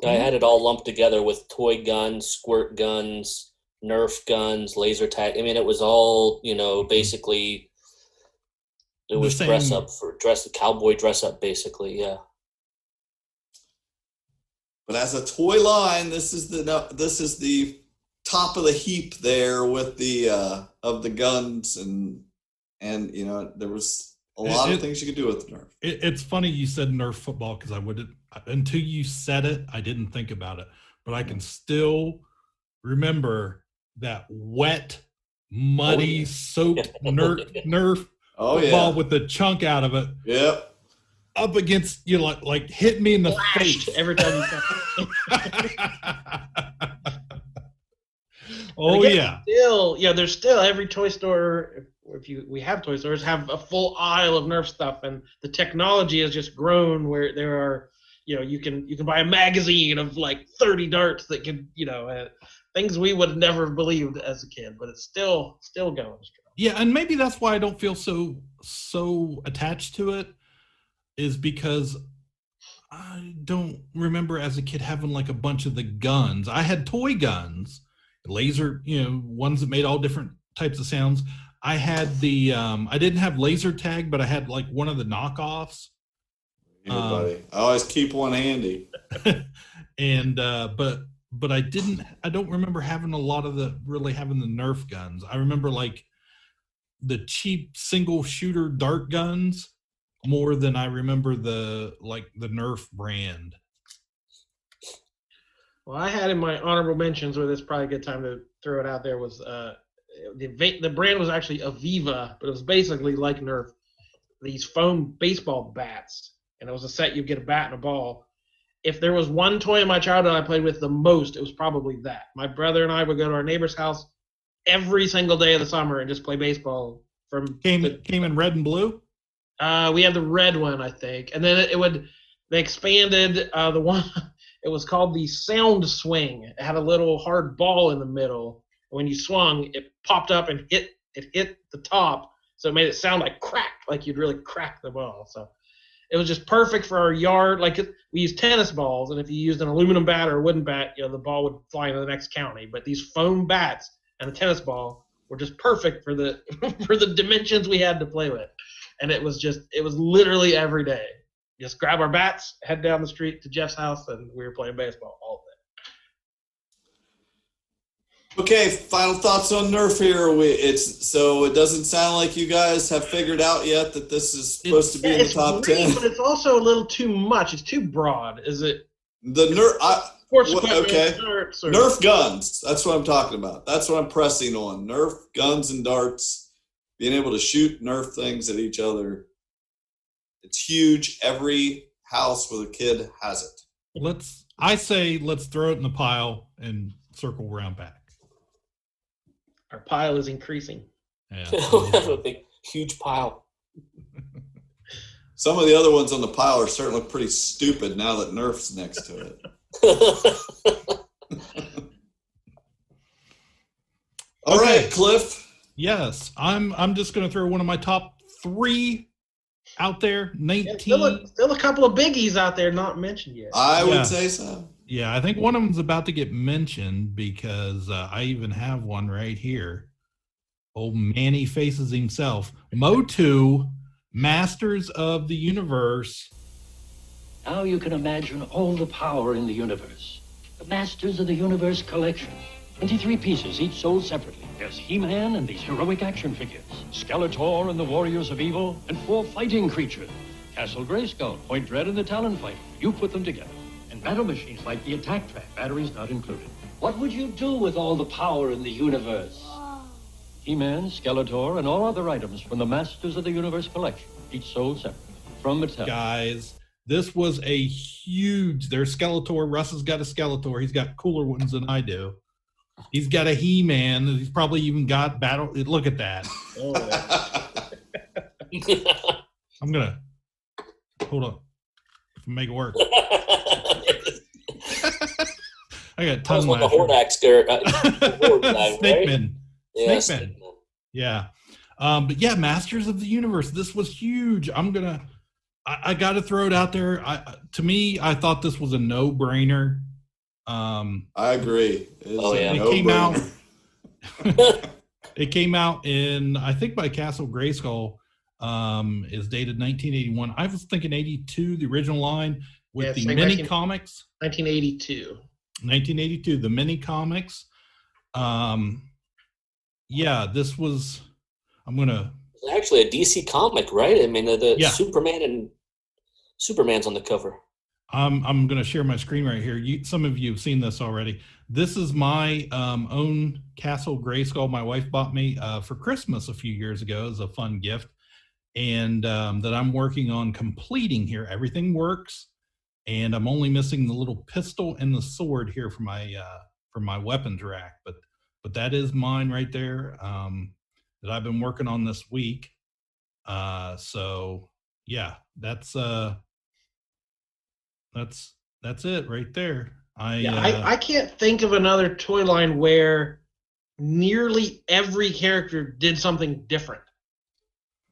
I had it all lumped together with toy guns, squirt guns, Nerf guns, laser tag. I mean, it was all, basically, it was cowboy dress up, basically, yeah. But as a toy line, this is the top of the heap there with the of the guns and there was a lot of things you could do with the Nerf. It's funny you said Nerf football because I wouldn't until you said it. I didn't think about it, but I can still remember that wet, muddy, soaked Nerf football with the chunk out of it. Yep. up against you, like hit me in the face every time you come. Oh again, there's still every toy store. We have toy stores have a full aisle of Nerf stuff, and the technology has just grown where there are, you can buy a magazine of like 30 darts that can, things we would have never believed as a kid, but it's still going strong. Yeah, and maybe that's why I don't feel so attached to it, is because I don't remember as a kid having like a bunch of the guns. I had toy guns, laser, ones that made all different types of sounds. I had the I didn't have laser tag, but I had like one of the knockoffs. Buddy, I always keep one handy. And but I don't remember having having the Nerf guns. I remember like the cheap single shooter dart guns more than I remember the Nerf brand. Well, I had in my honorable mentions, where this is probably a good time to throw it out there, was the brand was actually Aviva, but it was basically like Nerf, these foam baseball bats, and it was a set. You get a bat and a ball. If there was one toy in my childhood I played with the most, it was probably that. My brother and I would go to our neighbor's house every single day of the summer and just play baseball. Came in red and blue. We had the red one, I think, and then they expanded the one. It was called the Sound Swing. It had a little hard ball in the middle. When you swung, it popped up and hit the top, so it made it sound like crack, like you'd really crack the ball. So it was just perfect for our yard. Like, we used tennis balls, and if you used an aluminum bat or a wooden bat, the ball would fly into the next county. But these foam bats and a tennis ball were just perfect for the for the dimensions we had to play with. And it was literally every day. Just grab our bats, head down the street to Jeff's house, and we were playing baseball all day. Okay, final thoughts on Nerf here. It doesn't sound like you guys have figured out yet that this is supposed to be in the top 10. But it's also a little too much. It's too broad. Is it? The Nerf. Sports equipment, okay. darts, or Nerf guns. That's what I'm talking about. That's what I'm pressing on. Nerf guns and darts. Being able to shoot Nerf things at each other. It's huge. Every house with a kid has it. Let's throw it in the pile and circle around back. Our pile is increasing. Yeah. We have a big, huge pile. Some of the other ones on the pile are starting to look pretty stupid now that Nerf's next to it. All right, Cliff. Yes, I'm just going to throw one of my top 3 out there. 19. Still a couple of biggies out there not mentioned yet. I would say so. Yeah, I think one of them's about to get mentioned because I even have one right here. Old Manny Faces himself. Motu, Masters of the Universe. Now you can imagine all the power in the universe. The Masters of the Universe collection. 23 pieces, each sold separately. There's He-Man and these heroic action figures. Skeletor and the Warriors of Evil, and 4 fighting creatures. Castle Grayskull, Point Dread, and the Talonfighter. You put them together. And battle machines like the Attack Track, batteries not included. What would you do with all the power in the universe? He-Man, Skeletor, and all other items from the Masters of the Universe collection, each sold separately. From Mattel. Guys, this was a huge... There's Skeletor. Russ has got a Skeletor. He's got cooler ones than I do. He's got a He-Man. He's probably even got battle... Look at that. Oh, yeah. I'm going to... Hold on. Make it work. I got tongue with the Hordak skirt. Snakeman. Yeah, Snakeman. Yeah. But yeah, Masters of the Universe. This was huge. I got to throw it out there. To me, I thought this was a no-brainer. I agree. It came out. It came out in, I think, by Castle Grayskull. Is dated 1981. I was thinking 82, the original line with the mini comics. 1982. 1982, the mini comics. Yeah, this was. It's actually a DC comic, right? I mean, Superman and Superman's on the cover. I'm gonna share my screen right here. Some of you have seen this already. This is my own Castle Grayskull. My wife bought me for Christmas a few years ago as a fun gift. and that I'm working on completing here. Everything works, and I'm only missing the little pistol and the sword here for my weapons rack. But that is mine right there, that I've been working on this week. So yeah, that's it right there. I can't think of another toy line where nearly every character did something different.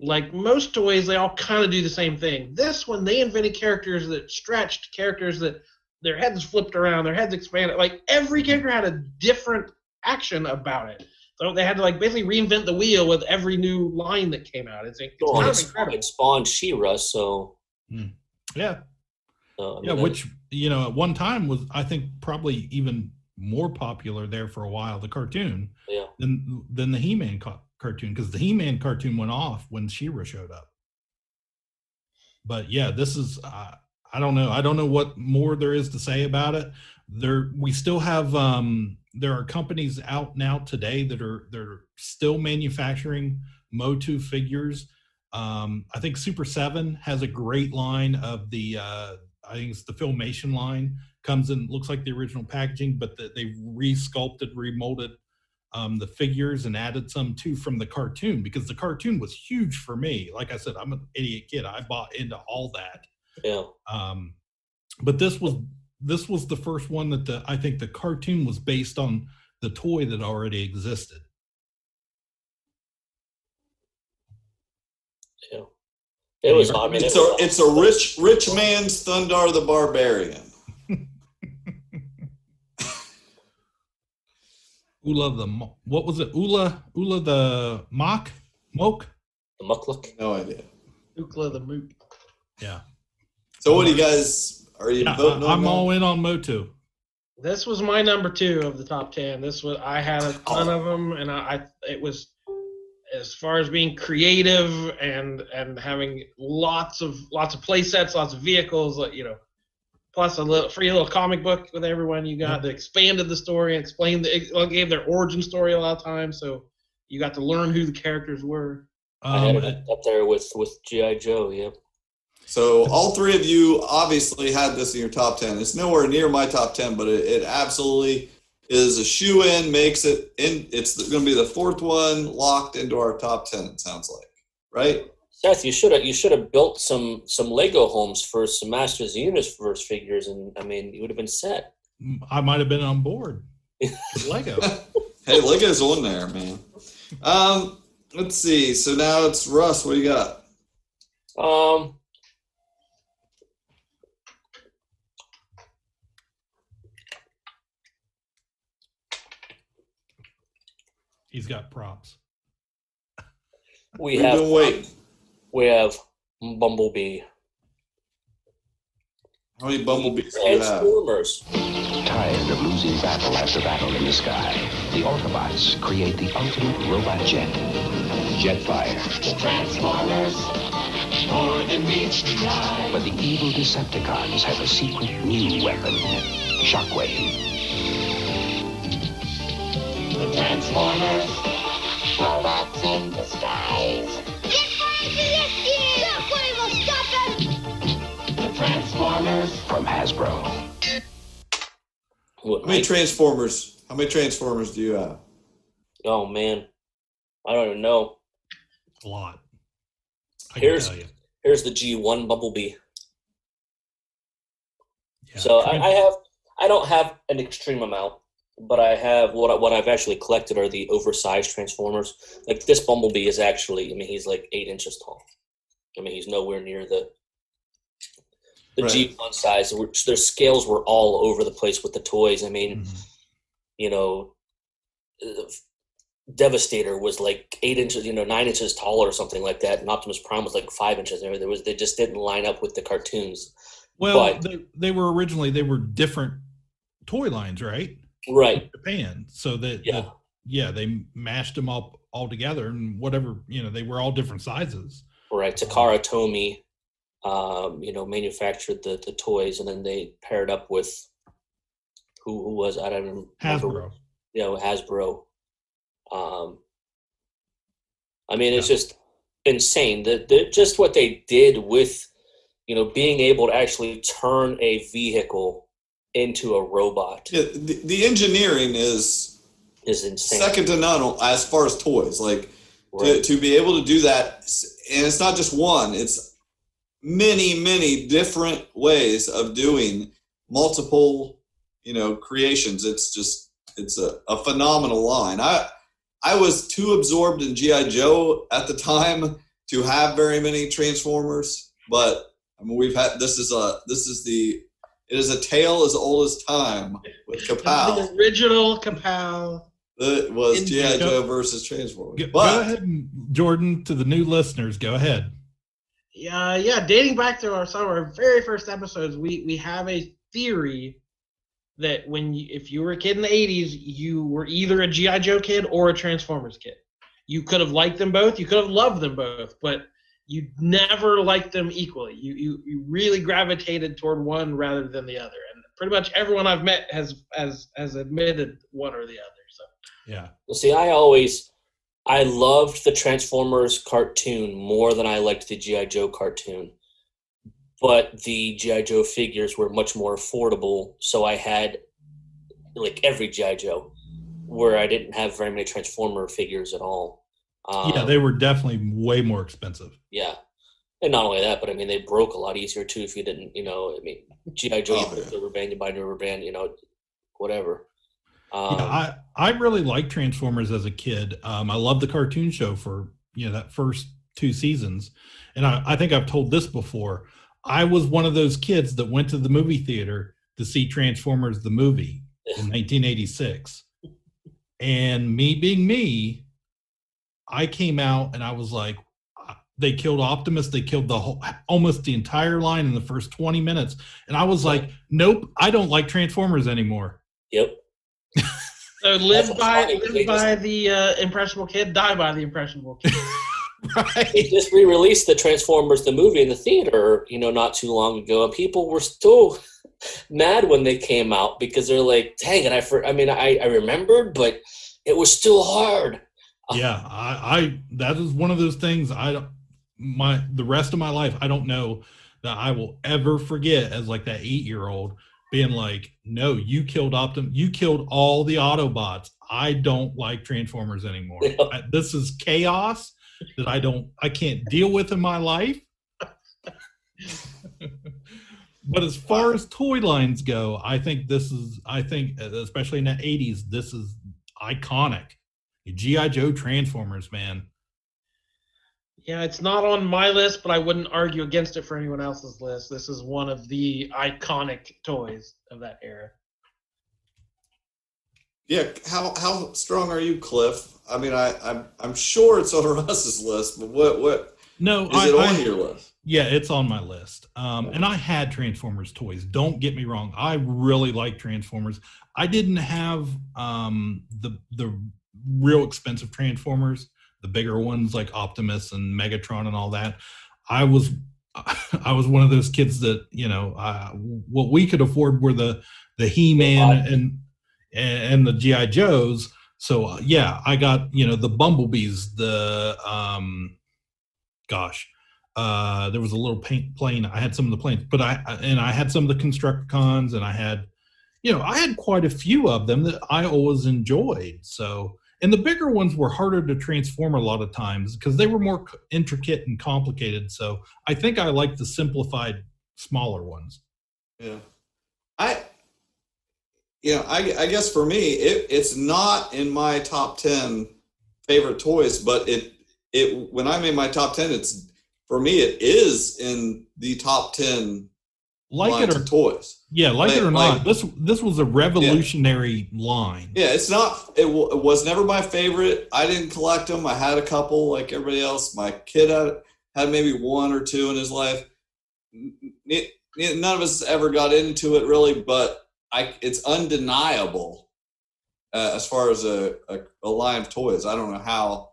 Like most toys, they all kind of do the same thing. This one, they invented characters that stretched, characters that their heads flipped around, their heads expanded. Like every character had a different action about it. So they had to like basically reinvent the wheel with every new line that came out. It's kind of incredible. It spawned She-Ra, so yeah. Which, at one time was, I think, probably even more popular there for a while, the cartoon, than the He-Man cartoon, because the He-Man cartoon went off when She-Ra showed up. But yeah, this is, I don't know what more there is to say about it. We still have, there are companies out now today that are still manufacturing Motu figures. I think Super 7 has a great line of the, I think it's the Filmation line, comes in, looks like the original packaging, but they re-sculpted, remolded the figures and added some too from the cartoon, because the cartoon was huge for me. Like I said, I'm an idiot kid. I bought into all that. Yeah. But this was the first one that I think the cartoon was based on the toy that already existed. Yeah. It was. I mean, it's a rich man's Thundar the Barbarian. What was it? Ula the Mock? Moke? The Mukluk? No idea. Ukla the Mook. Yeah. So what do you guys, are you voting on? I'm all in on Motu. This was my number 2 of the top 10. I had a ton of them, and it was, as far as being creative and having lots of play sets, lots of vehicles, plus a free little comic book with everyone you got that expanded the story and gave their origin story a lot of times, so you got to learn who the characters were. I had it up there with G.I. Joe, yeah. So all three of you obviously had this in your top 10. It's nowhere near my top 10, but it absolutely is a shoe-in, makes it in. It's going to be the 4th one locked into our top 10, it sounds like, right? Seth, you should have built some Lego homes for some Masters of the Universe figures, and I mean, you would have been set. I might have been on board. Lego. Hey, Lego's on there, man. Let's see. So now it's Russ. What do you got? He's got props. We have Bumblebee. How many Bumblebees do you have? Transformers. Tired of losing battle after battle in the sky, the Autobots create the ultimate robot jet, Jetfire. Transformers, more than meets the eye. But the evil Decepticons have a secret new weapon, Shockwave. The Transformers, robots in disguise. Shockwave will stop him! The Transformers. From Hasbro. How many Transformers do you have? Oh, man. I don't even know. A lot. Here's the G1 Bumblebee. Yeah. So I don't have an extreme amount, but I have what I've actually collected are the oversized Transformers. Like this Bumblebee is actually, I mean, he's like 8 inches tall. I mean, he's nowhere near the right. G1 size. Their scales were all over the place with the toys. I mean, you know, Devastator was like 8 inches, 9 inches tall or something like that, and Optimus Prime was like 5 inches. They just didn't line up with the cartoons. Well, they were different toy lines, right? Right. In Japan, so that they mashed them up all together, and whatever, they were all different sizes. Right. Takara Tomy, manufactured the toys, and then they paired up with who was, I don't remember. Hasbro. Hasbro. I mean, it's just insane. Just what they did with, being able to actually turn a vehicle into a robot. Yeah, the engineering is insane. Second to none as far as toys. Like Right. to be able to do that, and it's not just one. It's many different ways of doing multiple, creations. It's a phenomenal line. I was too absorbed in G.I. Joe at the time to have very many Transformers, but I mean, it is a tale as old as time with Ka-Pow. The original Ka-Pow. It was G.I. Joe versus Transformers. Go ahead, Jordan, to the new listeners. Go ahead. Yeah. Dating back to some of our very first episodes, we have a theory that if you were a kid in the 80s, you were either a G.I. Joe kid or a Transformers kid. You could have liked them both. You could have loved them both, but you never liked them equally. You really gravitated toward one rather than the other. And pretty much everyone I've met has admitted one or the other. So yeah. Well, see, I loved the Transformers cartoon more than I liked the G.I. Joe cartoon. But the G.I. Joe figures were much more affordable, so I had like every G.I. Joe, where I didn't have very many Transformer figures at all. Yeah, they were definitely way more expensive. Yeah. And not only that, but I mean, they broke a lot easier too if you didn't, G.I. Joe, you put a rubber band, you buy a new rubber band, whatever. I really liked Transformers as a kid. I loved the cartoon show for, that first 2 seasons. And I think I've told this before. I was one of those kids that went to the movie theater to see Transformers the movie in 1986. And me being me, I came out and I was like, they killed Optimus. They killed almost the entire line in the first 20 minutes. And I was like, nope, I don't like Transformers anymore. Yep. So live by the impressionable kid, die by the impressionable kid. Right. They just re-released the Transformers the movie in the theater, not too long ago, and people were still mad when they came out because they're like, "Dang it! I remembered, but it was still hard." Yeah, I that is one of those things the rest of my life I don't know that I will ever forget as like that 8-year-old being like, "No, you killed Optimus. You killed all the Autobots. I don't like Transformers anymore. This is chaos that I can't deal with in my life." But as far as toy lines go, I think especially in the 80s, this is iconic. G.I. Joe Transformers, man. Yeah, it's not on my list, but I wouldn't argue against it for anyone else's list. This is one of the iconic toys of that era. Yeah, how strong are you, Cliff? I mean, I'm sure it's on Russ's list, but what? No, is it on your list? Yeah, it's on my list. And I had Transformers toys. Don't get me wrong. I really like Transformers. I didn't have the real expensive Transformers, the bigger ones like Optimus and Megatron and all that. I was one of those kids that what we could afford were the He-Man and the G.I. Joes. So I got the Bumblebees, the there was a little plane. I had some of the planes, but I had some of the Constructicons, and I had quite a few of them that I always enjoyed. So, and the bigger ones were harder to transform a lot of times because they were more intricate and complicated. So I think I like the simplified, smaller ones. Yeah. I guess for me, it's not in my top 10 favorite toys, but it when I made my top 10, for me it is in the top 10 toys. Yeah, it or not, this was a revolutionary line. Yeah, it's not. It was never my favorite. I didn't collect them. I had a couple like everybody else. My kid had maybe 1 or 2 in his life. None of us ever got into it really, but it's undeniable as far as a line of toys. I don't know how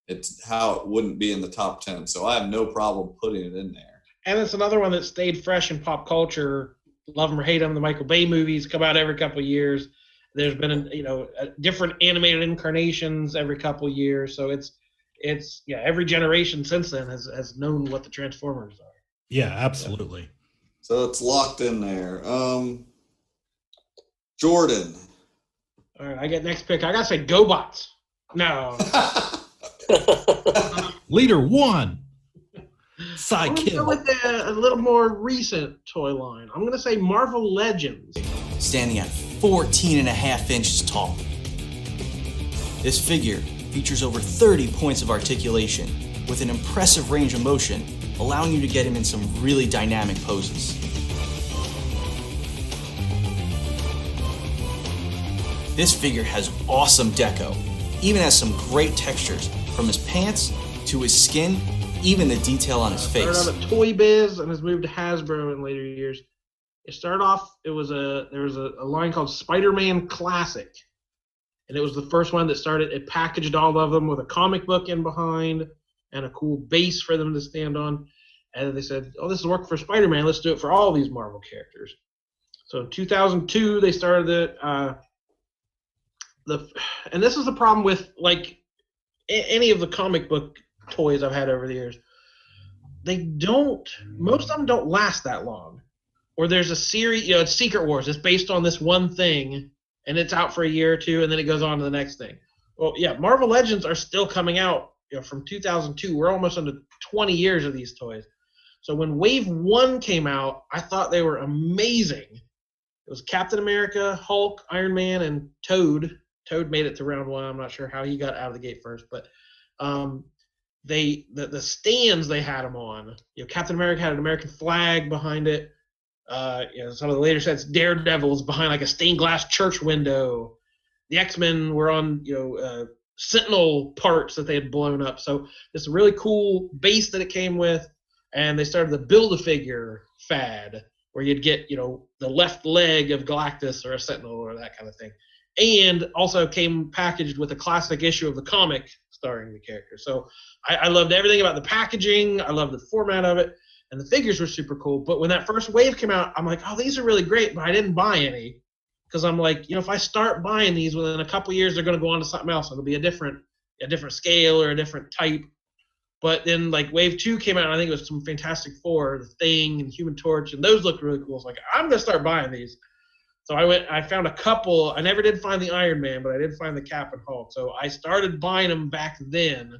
it wouldn't be in the top 10. So I have no problem putting it in there. And it's another one that stayed fresh in pop culture. Love them or hate them, the Michael Bay movies come out every couple of years. There's been different animated incarnations every couple of years. So it's it's every generation since then has known what the Transformers are. Yeah, absolutely. So it's locked in there. Jordan. All right, I get next pick. I gotta say GoBots. No. Leader 1. I'm Sidekick. gonna go with a little more recent toy line. I'm gonna say Marvel Legends. Standing at 14.5 inches tall. This figure features over 30 points of articulation with an impressive range of motion, allowing you to get him in some really dynamic poses. This figure has awesome deco, even has some great textures, from his pants to his skin, even the detail on his face. Started out at Toy Biz and has moved to Hasbro in later years. It started off, there was a line called Spider-Man Classic, and it was the first one that started. It packaged all of them with a comic book in behind and a cool base for them to stand on. And they said, oh, this is work for Spider-Man. Let's do it for all these Marvel characters. So in 2002, they started it. And this is the problem with like any of the comic book toys I've had over the years. Most of them don't last that long. Or there's a series, it's Secret Wars. It's based on this one thing, and it's out for a year or two, and then it goes on to the next thing. Well, yeah, Marvel Legends are still coming out from 2002. We're almost into 20 years of these toys. So when Wave 1 came out, I thought they were amazing. It was Captain America, Hulk, Iron Man, and Toad. Toad made it to round 1. I'm not sure how he got out of the gate first, but the stands they had him on. Captain America had an American flag behind it. Some of the later sets, Daredevil's behind like a stained glass church window. The X-Men were on Sentinel parts that they had blown up. So it's a really cool base that it came with, and they started the Build-A-Figure fad where you'd get the left leg of Galactus or a Sentinel or that kind of thing. And also came packaged with a classic issue of the comic starring the character. So I loved everything about the packaging. I loved the format of it. And the figures were super cool. But when that first wave came out, I'm like, oh, these are really great. But I didn't buy any. Because I'm like, if I start buying these within a couple years, they're going to go on to something else. It'll be a different scale or a different type. But then like Wave 2 came out, and I think it was some Fantastic Four, The Thing, and Human Torch. And those looked really cool. So like, I'm going to start buying these. So I found a couple. I never did find the Iron Man, but I did find the Cap and Hulk. So I started buying them back then,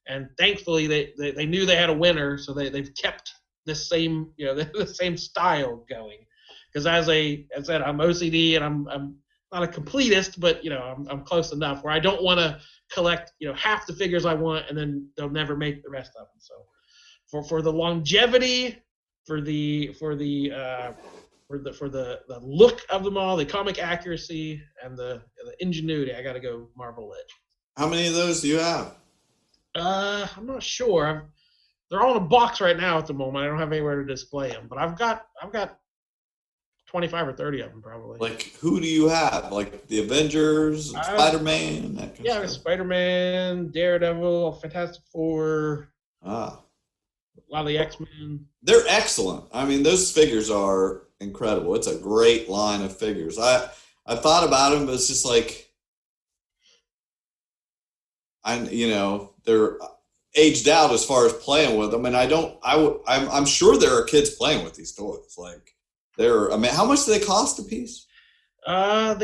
and thankfully they knew they had a winner, so they've kept this same the same style going. Because as I said, I'm OCD and I'm not a completist, but I'm close enough where I don't want to collect half the figures I want, and then they'll never make the rest of them. So for the longevity, for the look of them all, the comic accuracy, and the ingenuity, I got to go Marvel Legends. How many of those do you have? I'm not sure. They're all in a box right now at the moment. I don't have anywhere to display them, but I've got 25 or 30 of them probably. Like, who do you have? Like the Avengers, Spider-Man? That kind of stuff. Spider-Man, Daredevil, Fantastic Four. A lot of the X-Men. They're excellent. I mean, those figures are incredible. It's a great line of figures. I thought about them, but it's just like, they're aged out as far as playing with them, and I'm sure there are kids playing with these toys. Like, how much do they cost a piece? They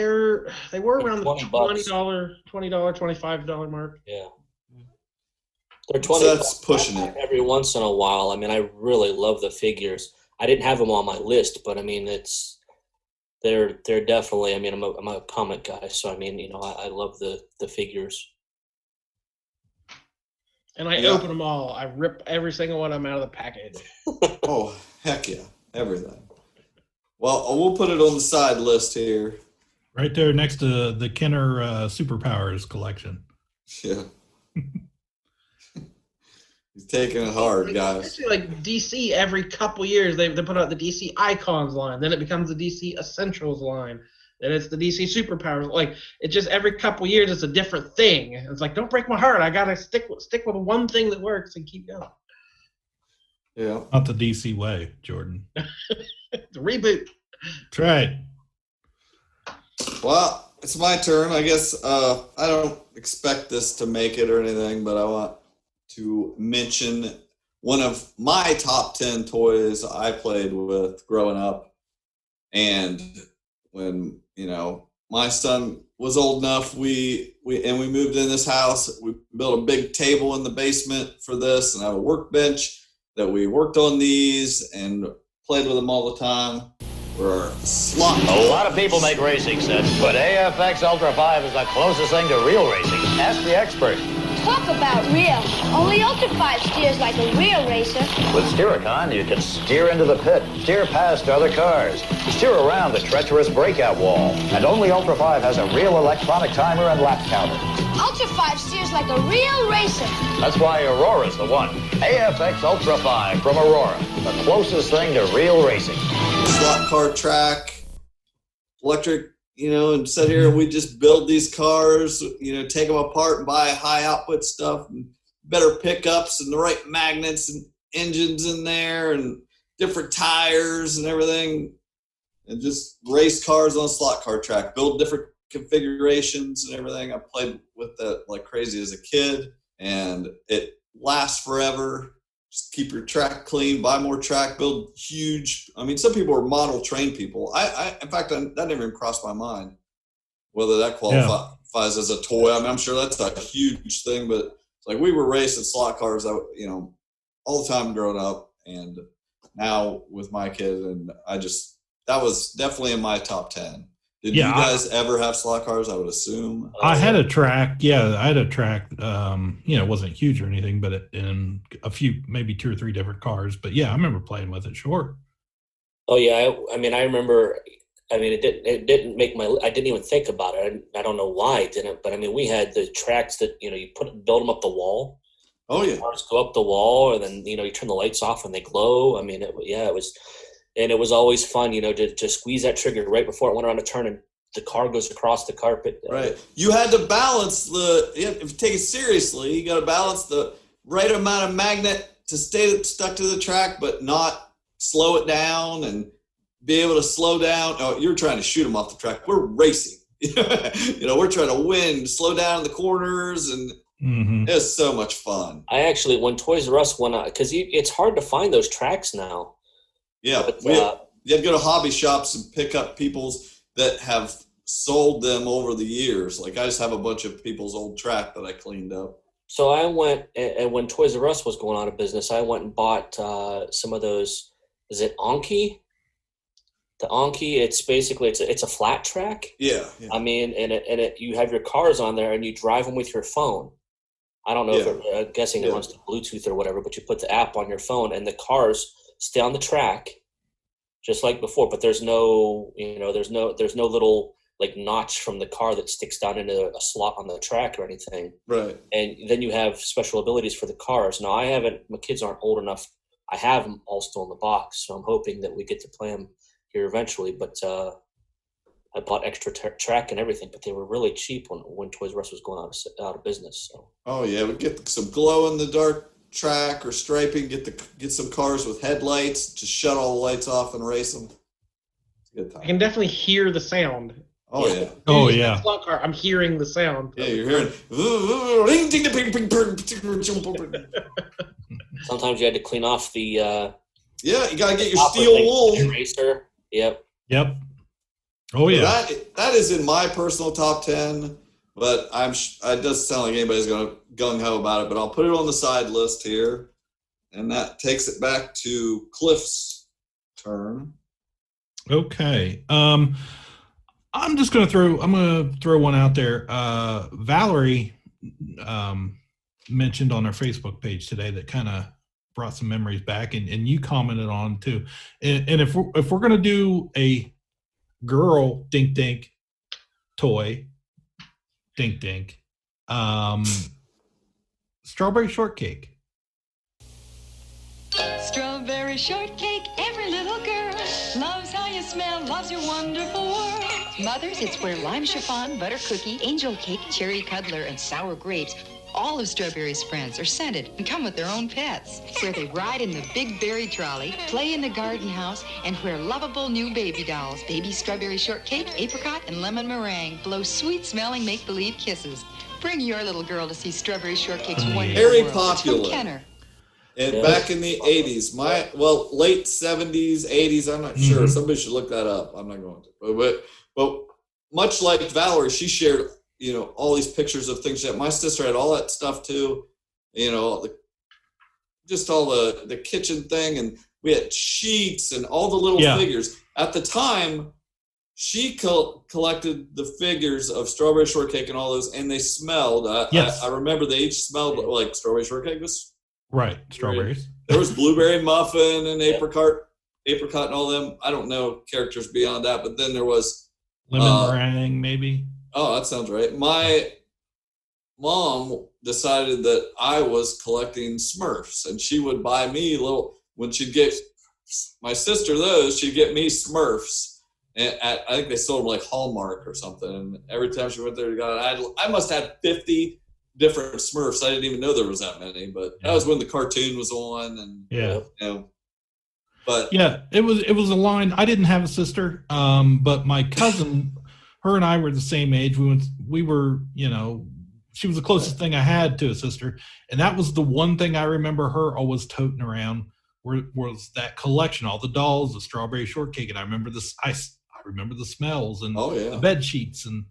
were around the $20, $25 mark. Yeah. They're 20. So that's pushing it. Every once in a while. I mean, I really love the figures. I didn't have them on my list, but I mean, they're definitely. I mean, I'm a comic guy, so I mean, I love the figures. And I open them all. I rip every single one of them out of the package. Oh, heck yeah, everything. Well, we'll put it on the side list here. Right there next to the Kenner Superpowers collection. Yeah. He's taking it hard, guys. Especially like DC, every couple years they put out the DC Icons line. Then it becomes the DC Essentials line. Then it's the DC Superpowers. Like, it just every couple years it's a different thing. It's like, don't break my heart. I gotta stick with one thing that works and keep going. Yeah. Not the DC way, Jordan. The reboot. That's right. Well, it's my turn. I guess I don't expect this to make it or anything, but I want to mention one of my top 10 toys I played with growing up. And when, my son was old enough, we moved in this house. We built a big table in the basement for this and have a workbench that we worked on these and played with them all the time. We're slot. A lot of people make racing sets, but AFX Ultra 5 is the closest thing to real racing. Ask the expert. Talk about real. Only Ultra 5 steers like a real racer. With Steericon, you can steer into the pit, steer past other cars, steer around the treacherous breakout wall. And only Ultra 5 has a real electronic timer and lap counter. Ultra 5 steers like a real racer. That's why Aurora's the one. AFX Ultra 5 from Aurora, the closest thing to real racing. Slot car track, electric, and sit here and we just build these cars, take them apart and buy high output stuff and better pickups and the right magnets and engines in there and different tires and everything, and just race cars on a slot car track, build different configurations and everything. I played with that like crazy as a kid, and it lasts forever. Just keep your track clean, buy more track, build huge. I mean, some people are model train people. In fact, that never even crossed my mind whether that qualifies as a toy. I mean, I'm sure that's a huge thing, but it's like we were racing slot cars, all the time growing up, and now with my kid, and that was definitely in my top 10. Did you guys ever have slot cars? I would assume. I had a track. Yeah, I had a track. It wasn't huge or anything, but in a few, maybe 2 or 3 different cars. But yeah, I remember playing with it. Sure. Oh yeah, I remember. It didn't make my. I didn't even think about it. I don't know why it didn't. But we had the tracks that you build them up the wall. Oh yeah. Cars go up the wall, and then you turn the lights off and they glow. It was. And it was always fun, to squeeze that trigger right before it went around a turn and the car goes across the carpet. Right. You had to balance if you take it seriously, you got to balance the right amount of magnet to stay stuck to the track, but not slow it down and be able to slow down. Oh, you're trying to shoot them off the track. We're racing. We're trying to win, slow down in the corners, and it's so much fun. I actually, when Toys R Us went out, because it's hard to find those tracks now. Yeah, you have to go to hobby shops and pick up people's that have sold them over the years. Like I just have a bunch of people's old track that I cleaned up. So I went, and when Toys R Us was going out of business, I went and bought some of those. Is it Anki? The Anki, it's basically it's a flat track. Yeah. You have your cars on there and you drive them with your phone. I don't know if I'm guessing it runs to Bluetooth or whatever, but you put the app on your phone and the cars stay on the track just like before, but there's no little like notch from the car that sticks down into a slot on the track or anything. Right. And then you have special abilities for the cars. Now my kids aren't old enough. I have them all still in the box, so I'm hoping that we get to play them here eventually, but I bought extra track and everything, but they were really cheap when Toys R Us was going out of business. So. Oh yeah, we get some glow in the dark track or striping. Get some cars with headlights. Just shut all the lights off and race them. It's a good time. I can definitely hear the sound. Oh yeah. Oh yeah. Slot car, I'm hearing the sound. Yeah, you're hearing. Sometimes you had to clean off the. Yeah, you gotta get your steel wool. Eraser. Yep. Oh yeah. That is in my personal top 10, but it doesn't sound like anybody's gonna gung ho about it. But I'll put it on the side list here, and that takes it back to Cliff's turn. Okay. I'm gonna throw one out there. Valerie mentioned on our Facebook page today that kind of brought some memories back, and you commented on too. And if we're gonna do a girl dink dink toy, dink dink, strawberry shortcake. Strawberry shortcake, every little girl loves how you smell, loves your wonderful world. Mothers, it's where lime chiffon, butter cookie, angel cake, cherry cuddler, and sour grapes All of Strawberry's friends are scented and come with their own pets, where they ride in the big berry trolley, play in the garden house, and where lovable new baby dolls, baby strawberry shortcake, apricot, and lemon meringue blow sweet-smelling make-believe kisses. Bring your little girl to see Strawberry Shortcake's wonderful Very world. popular. It's from Kenner. And back in the 80s, late 70s, 80s, I'm not sure. Somebody should look that up. I'm not going to. But much like Valerie, she shared, all these pictures of things that my sister had all that stuff too. Just all the kitchen thing. And we had sheets and all the little figures. At the time, she collected the figures of Strawberry Shortcake and all those, and they smelled. I remember they each smelled like Strawberry Shortcake was. Right, strawberries. There was blueberry muffin and apricot and all them. I don't know characters beyond that, but then there was lemon meringue, maybe. Oh, that sounds right. My mom decided that I was collecting Smurfs, and she would buy me when she'd get my sister those, she'd get me Smurfs. And I think they sold them like Hallmark or something. And every time she went there, I must have 50 different Smurfs. I didn't even know there was that many, but that was when the cartoon was on, and but it was a line. I didn't have a sister, but my cousin, her and I were the same age. We were, she was the closest thing I had to a sister, and that was the one thing I remember her always toting around was that collection, all the dolls, the Strawberry Shortcake, and I remember this. I remember the smells and the bed sheets and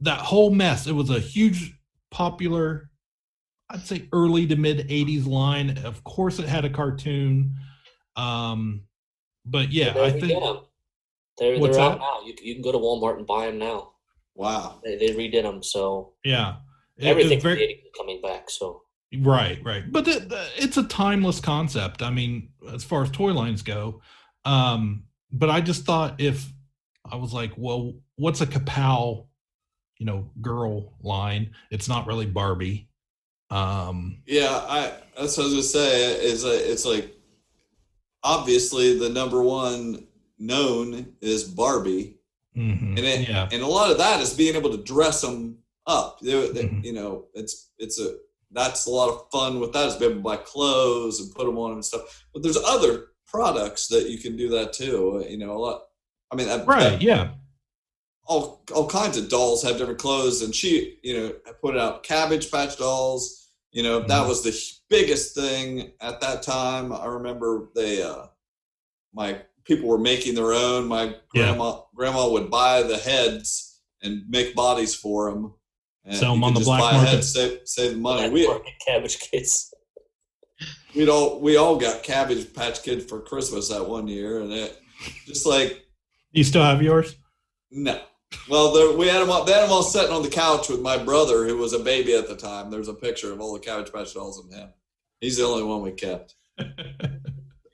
that whole mess. It was a huge, popular, I'd say early to mid 80s line. Of course it had a cartoon. But yeah, I think they're out now. You can go to Walmart and buy them now. Wow. They redid them. So everything's coming back. So right. But it's a timeless concept. I mean, as far as toy lines go. But I just thought I was like, well, what's a Ka-Pow girl line? It's not really Barbie. That's what I was gonna say. It's like obviously the number one known is Barbie, and a lot of that is being able to dress them up. That's a lot of fun with that, is being able to buy clothes and put them on and stuff. But there's other products that you can do that too. A lot. I mean, all kinds of dolls have different clothes, and she, put out Cabbage Patch dolls. That was the biggest thing at that time. I remember my people were making their own. My grandma would buy the heads and make bodies for them. And sell them on the black market. Save the money. Cabbage Kids. We all got Cabbage Patch Kids for Christmas that one year, and it just like. You still have yours? No. Well, we had them all. They had them all sitting on the couch with my brother, who was a baby at the time. There's a picture of all the Cabbage Patch dolls and him. He's the only one we kept.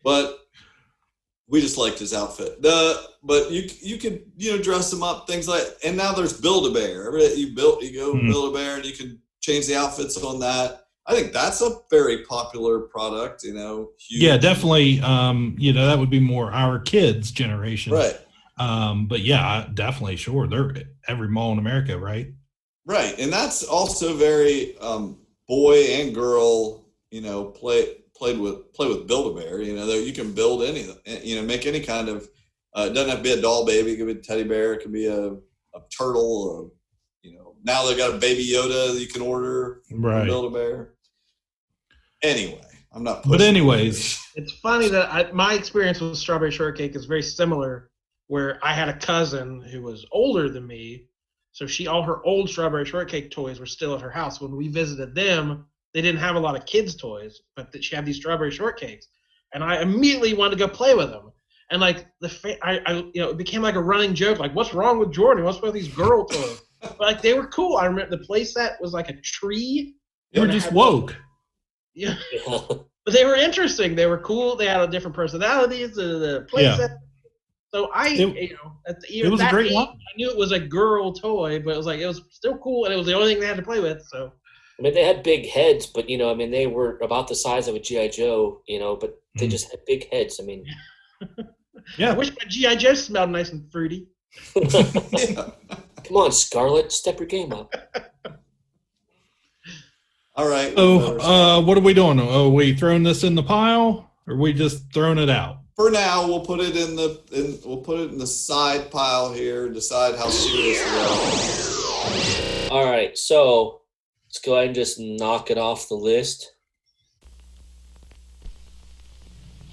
But we just liked his outfit. But you could dress them up, things like. And now there's Build-A-Bear. You go Build-A-Bear, and you can change the outfits on that. I think that's a very popular product. Huge. Yeah, definitely. That would be more our kids' generation, right? But yeah, definitely, sure. They're every mall in America, right? Right, and that's also very boy and girl. Played with Build-A-Bear. You can build anything. Make any kind of. It doesn't have to be a doll baby. It could be a teddy bear. It could be a turtle. Now they've got a baby Yoda that you can order from Build-A-Bear. Anyway, I'm not. But anyways, it's funny that my experience with Strawberry Shortcake is very similar. Where I had a cousin who was older than me, so all her old Strawberry Shortcake toys were still at her house. When we visited them, they didn't have a lot of kids' toys, but she had these Strawberry Shortcakes, and I immediately wanted to go play with them. And like it became like a running joke, like what's wrong with Jordan? What's with these girl toys? But like they were cool. I remember the play set was like a tree. You were just woke. Yeah, but they were interesting. They were cool. They had different personalities. The play set. So it was a great one. I knew it was a girl toy, but it was still cool, and it was the only thing they had to play with. So, I mean, they had big heads, but they were about the size of a GI Joe, but they just had big heads. I mean, I wish my GI Joe smelled nice and fruity. Come on, Scarlett, step your game up. All right. So, what are we doing? Are we throwing this in the pile, or are we just throwing it out? For now, we'll put it in the side pile here. Decide how serious we are. All right, so let's go ahead and just knock it off the list.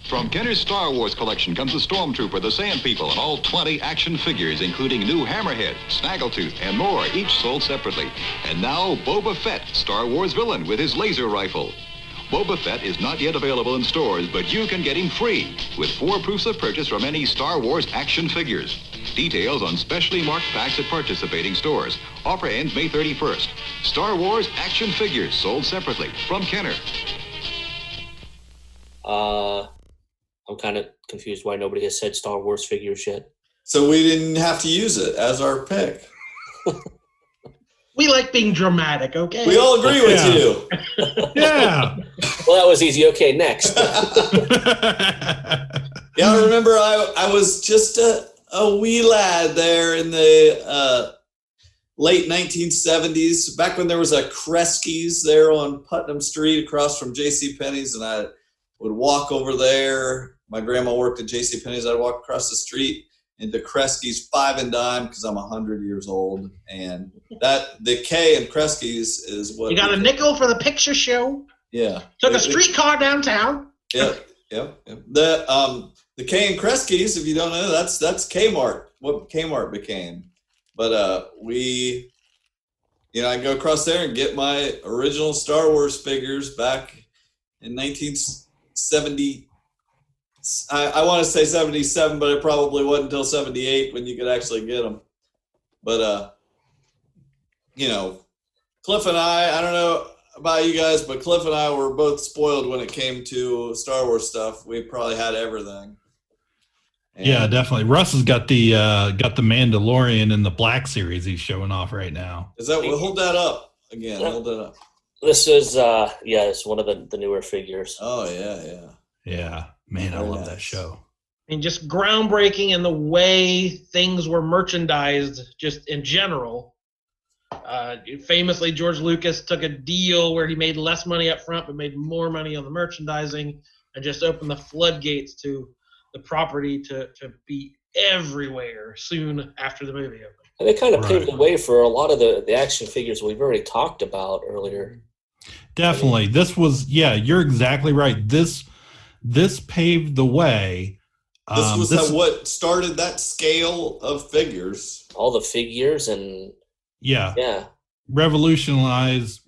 From Kenner's Star Wars collection comes the Stormtrooper, the Sand People, and all 20 action figures, including new Hammerhead, Snaggletooth, and more, each sold separately. And now, Boba Fett, Star Wars villain with his laser rifle. Boba Fett is not yet available in stores, but you can get him free with 4 proofs of purchase from any Star Wars action figures. Details on specially marked packs at participating stores. Offer ends May 31st. Star Wars action figures sold separately from Kenner. I'm kind of confused why nobody has said Star Wars figures yet. So we didn't have to use it as our pick. We like being dramatic, okay? We all agree with you. Yeah. Well, that was easy. Okay, next. Yeah, I remember I was just a wee lad there in the late 1970s, back when there was a Kresge's there on Putnam Street across from J.C. Penney's, and I would walk over there. My grandma worked at J.C. Penney's. I'd walk across the street into Kresge's 5 and dime because I'm 100 years old, and that the K in Kresge's is what you got a nickel for the picture show. Yeah, took a streetcar downtown. Yeah. The K in Kresge's, if you don't know, that's Kmart. What Kmart became, but I go across there and get my original Star Wars figures back in 1970. I want to say 77, but it probably wasn't until 78 when you could actually get them. But, Cliff and I don't know about you guys, but Cliff and I were both spoiled when it came to Star Wars stuff. We probably had everything. And yeah, definitely. Russ has got the Mandalorian in the Black Series he's showing off right now. Is that what? Hold that up again. Hold that up. This is, it's one of the newer figures. Oh, yeah. Yeah. Man, I love that show. And just groundbreaking in the way things were merchandised just in general. Famously, George Lucas took a deal where he made less money up front but made more money on the merchandising and just opened the floodgates to the property to be everywhere soon after the movie opened. And they kind of paved the way for a lot of the action figures we've already talked about earlier. Definitely. This was, you're exactly right. This paved the way. This was what started that scale of figures. All the figures and revolutionized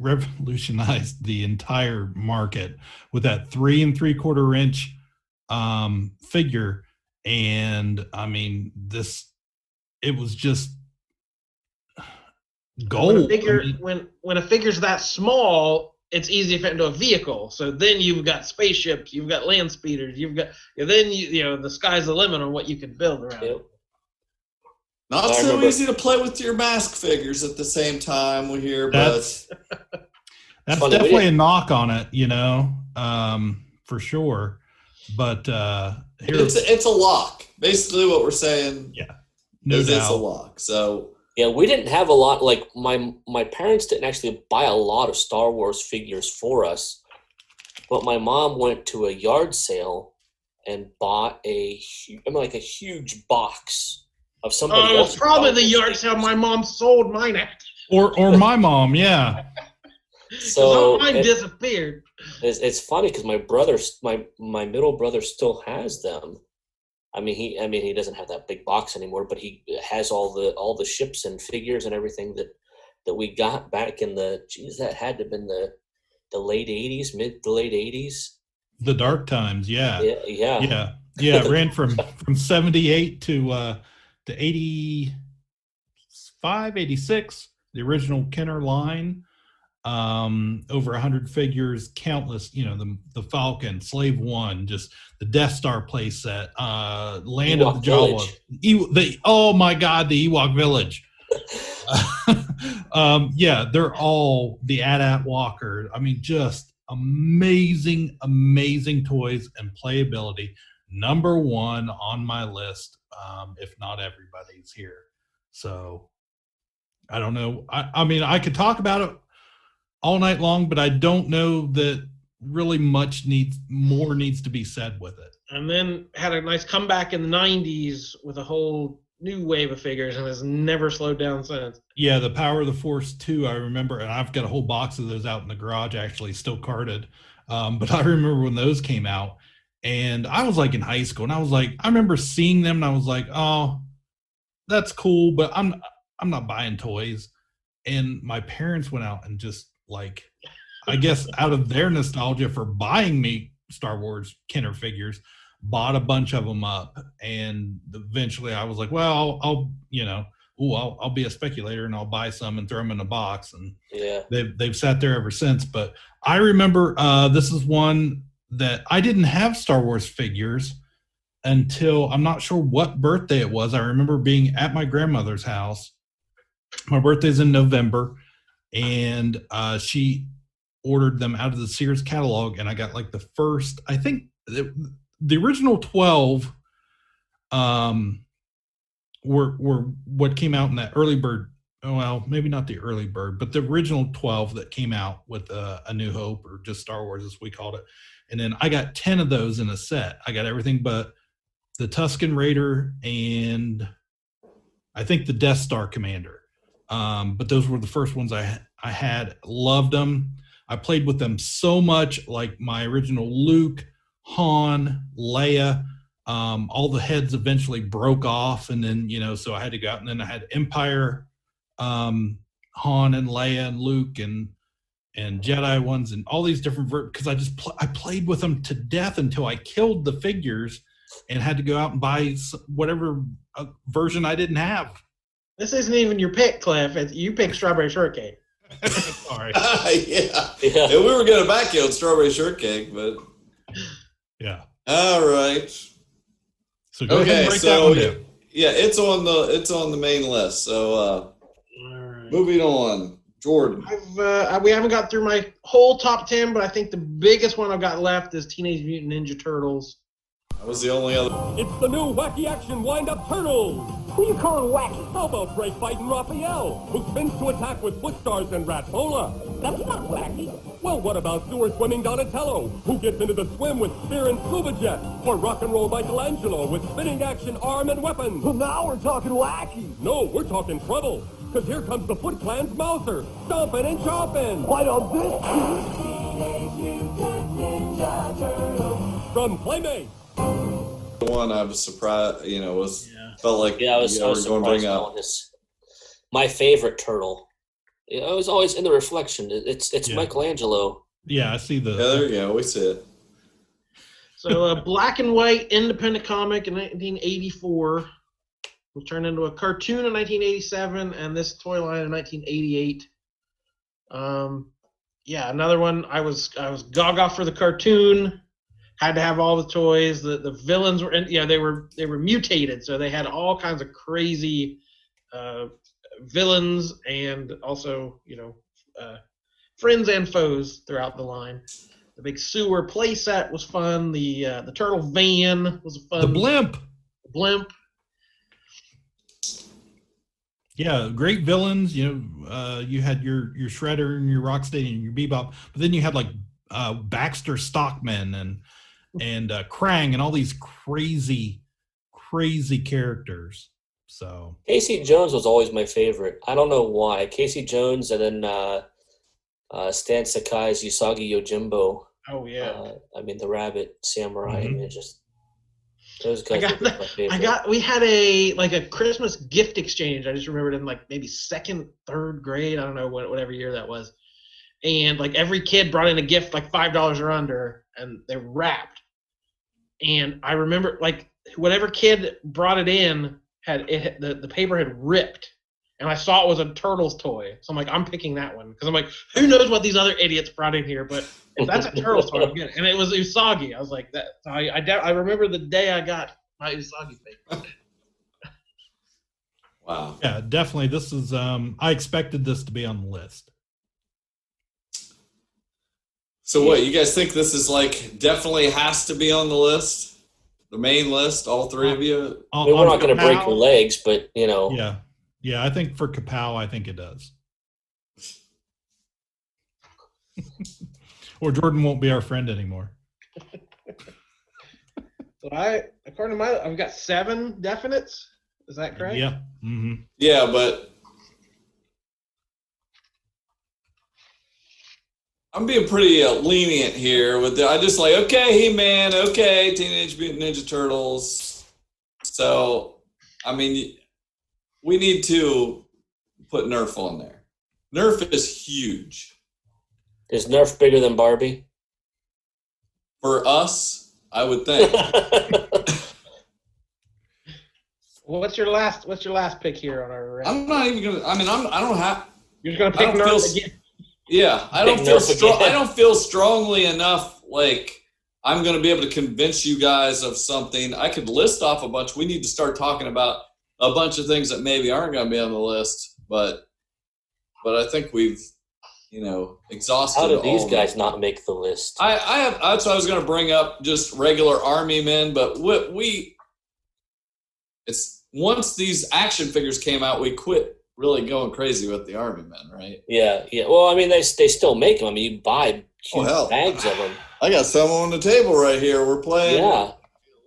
the entire market with that 3 3/4 inch figure. And I mean, it was just gold. When a figure's that small, it's easy to fit into a vehicle. So then you've got spaceships, you've got land speeders, the sky's the limit on what you can build around it. Not so easy to play with your mask figures at the same time. We hear, that's definitely a knock on it, for sure. But it's a lock. Basically, what we're saying, no doubt, it's a lock. So. Yeah, we didn't have a lot. Like my parents didn't actually buy a lot of Star Wars figures for us, but my mom went to a yard sale and bought a huge box of somebody else. Oh, it was probably the yard sale my mom sold mine at. Or my mom, yeah. So mine disappeared. It's funny because my middle brother still has them. I mean, he doesn't have that big box anymore, but he has all the ships and figures and everything that we got back in that had to have been the late 80s, mid to late 80s. The dark times, yeah. Yeah. It ran from 78 to 85, 86, the original Kenner line. Over 100 figures, countless, the Falcon, Slave One, just the Death Star playset, Land Ewok of the Jawa. Oh my God, the Ewok Village. They're all the AT-AT Walker. I mean, just amazing toys and playability. Number one on my list, if not everybody's here. So I don't know. I mean, I could talk about it all night long, but I don't know that really much needs to be said with it. And then had a nice comeback in the 90s with a whole new wave of figures and has never slowed down since. Yeah, the Power of the Force 2, I remember, and I've got a whole box of those out in the garage, actually, still carded. But I remember when those came out, and I was like in high school, and I was like, I remember seeing them, and I was like, oh, that's cool, but I'm not buying toys. And my parents went out and just like, I guess out of their nostalgia for buying me Star Wars Kenner figures, bought a bunch of them up. And eventually I was like, well, I'll be a speculator and I'll buy some and throw them in a box. And yeah, they've sat there ever since. But I remember this is one that I didn't have Star Wars figures until I'm not sure what birthday it was. I remember being at my grandmother's house. My birthday's in November, and she ordered them out of the Sears catalog, and I got like the first, I think the original 12 were what came out in that early bird. Well, maybe not the early bird, but the original 12 that came out with A New Hope, or just Star Wars as we called it. And then I got 10 of those in a set. I got everything but the Tusken Raider and I think the Death Star Commander. But those were the first ones I had. Loved them. I played with them so much, like my original Luke, Han, Leia. All the heads eventually broke off, and then so I had to go out, and then I had Empire, Han and Leia and Luke and Jedi ones and all these different because I played with them to death until I killed the figures and had to go out and buy whatever version I didn't have. This isn't even your pick, Cliff. You picked Strawberry Shortcake. Sorry. Yeah. We were going to back you on Strawberry Shortcake, but yeah. All right. So go ahead and break that one down. Yeah, it's on the main list. So moving on, Jordan. We haven't got through my whole top 10, but I think the biggest one I've got left is Teenage Mutant Ninja Turtles. That was the only other. It's the new wacky action wind-up turtles. Who you calling wacky? How about break fighting Raphael, who spins to attack with foot stars and Ratbola? That's not wacky. Well, what about sewer swimming Donatello, who gets into the swim with spear and scuba jet? Or rock and roll Michelangelo with spinning action arm and weapons? Well, now we're talking wacky. No, we're talking trouble. Because here comes the Foot Clan's Mouser, stomping and chomping. Why don't this? From Playmates. The one I was surprised, felt like I was so surprised going to bring up. My favorite turtle. I was always in the reflection. It's Michelangelo. Yeah, I see the. Yeah, there you go. We see it. So a black and white independent comic in 1984 was turned into a cartoon in 1987, and this toy line in 1988. Another one. I was gaga for the cartoon. Had to have all the toys. The villains were, they were mutated, so they had all kinds of crazy villains, and also friends and foes throughout the line. The big sewer playset was fun. The turtle van was fun. The blimp. Yeah, great villains. You had your Shredder and your Rocksteady and your Bebop, but then you had like Baxter Stockman and Krang and all these crazy characters. So Casey Jones was always my favorite. I don't know why. Casey Jones, and then Stan Sakai's Usagi Yojimbo. Oh yeah. The Rabbit Samurai. Mm-hmm. Those guys were my favorite. We had a Christmas gift exchange. I just remembered in maybe second, third grade. I don't know whatever year that was. And every kid brought in a gift $5 or under, and they were wrapped. And I remember whatever kid brought it in the paper had ripped, and I saw it was a Turtles toy. So I'm like, I'm picking that one because I'm like, who knows what these other idiots brought in here? But if that's a Turtles toy, I'm getting it. And it was Usagi. I was like, that. I remember the day I got my Usagi paper. Wow. Yeah, definitely. This is. I expected this to be on the list. So what, you guys think this is definitely has to be on the list? The main list, all three of you? We're not going to break your legs, but Yeah. Yeah, I think for Ka-Pow, I think it does. Or Jordan won't be our friend anymore. So according to I've got 7 definites. Is that correct? Yeah. Mm-hmm. Yeah, but I'm being pretty lenient here with I just like, okay, He-Man, okay, Teenage Mutant Ninja Turtles. So, I mean, we need to put Nerf on there. Nerf is huge. Is Nerf bigger than Barbie? For us, I would think. What's your last pick here on our rank? I'm not even gonna. I mean, I don't have. You're just gonna pick Nerf again. Yeah, I don't feel strongly enough. Like I'm gonna be able to convince you guys of something. I could list off a bunch. We need to start talking about a bunch of things that maybe aren't gonna be on the list, but I think we've, exhausted. How do these guys not make the list? I have. That's what I was gonna bring up. Just regular army men, but it's once these action figures came out, we quit really going crazy with the army men, right? Yeah. Well, I mean, they still make them. I mean, you buy huge bags of them. I got some on the table right here. We're playing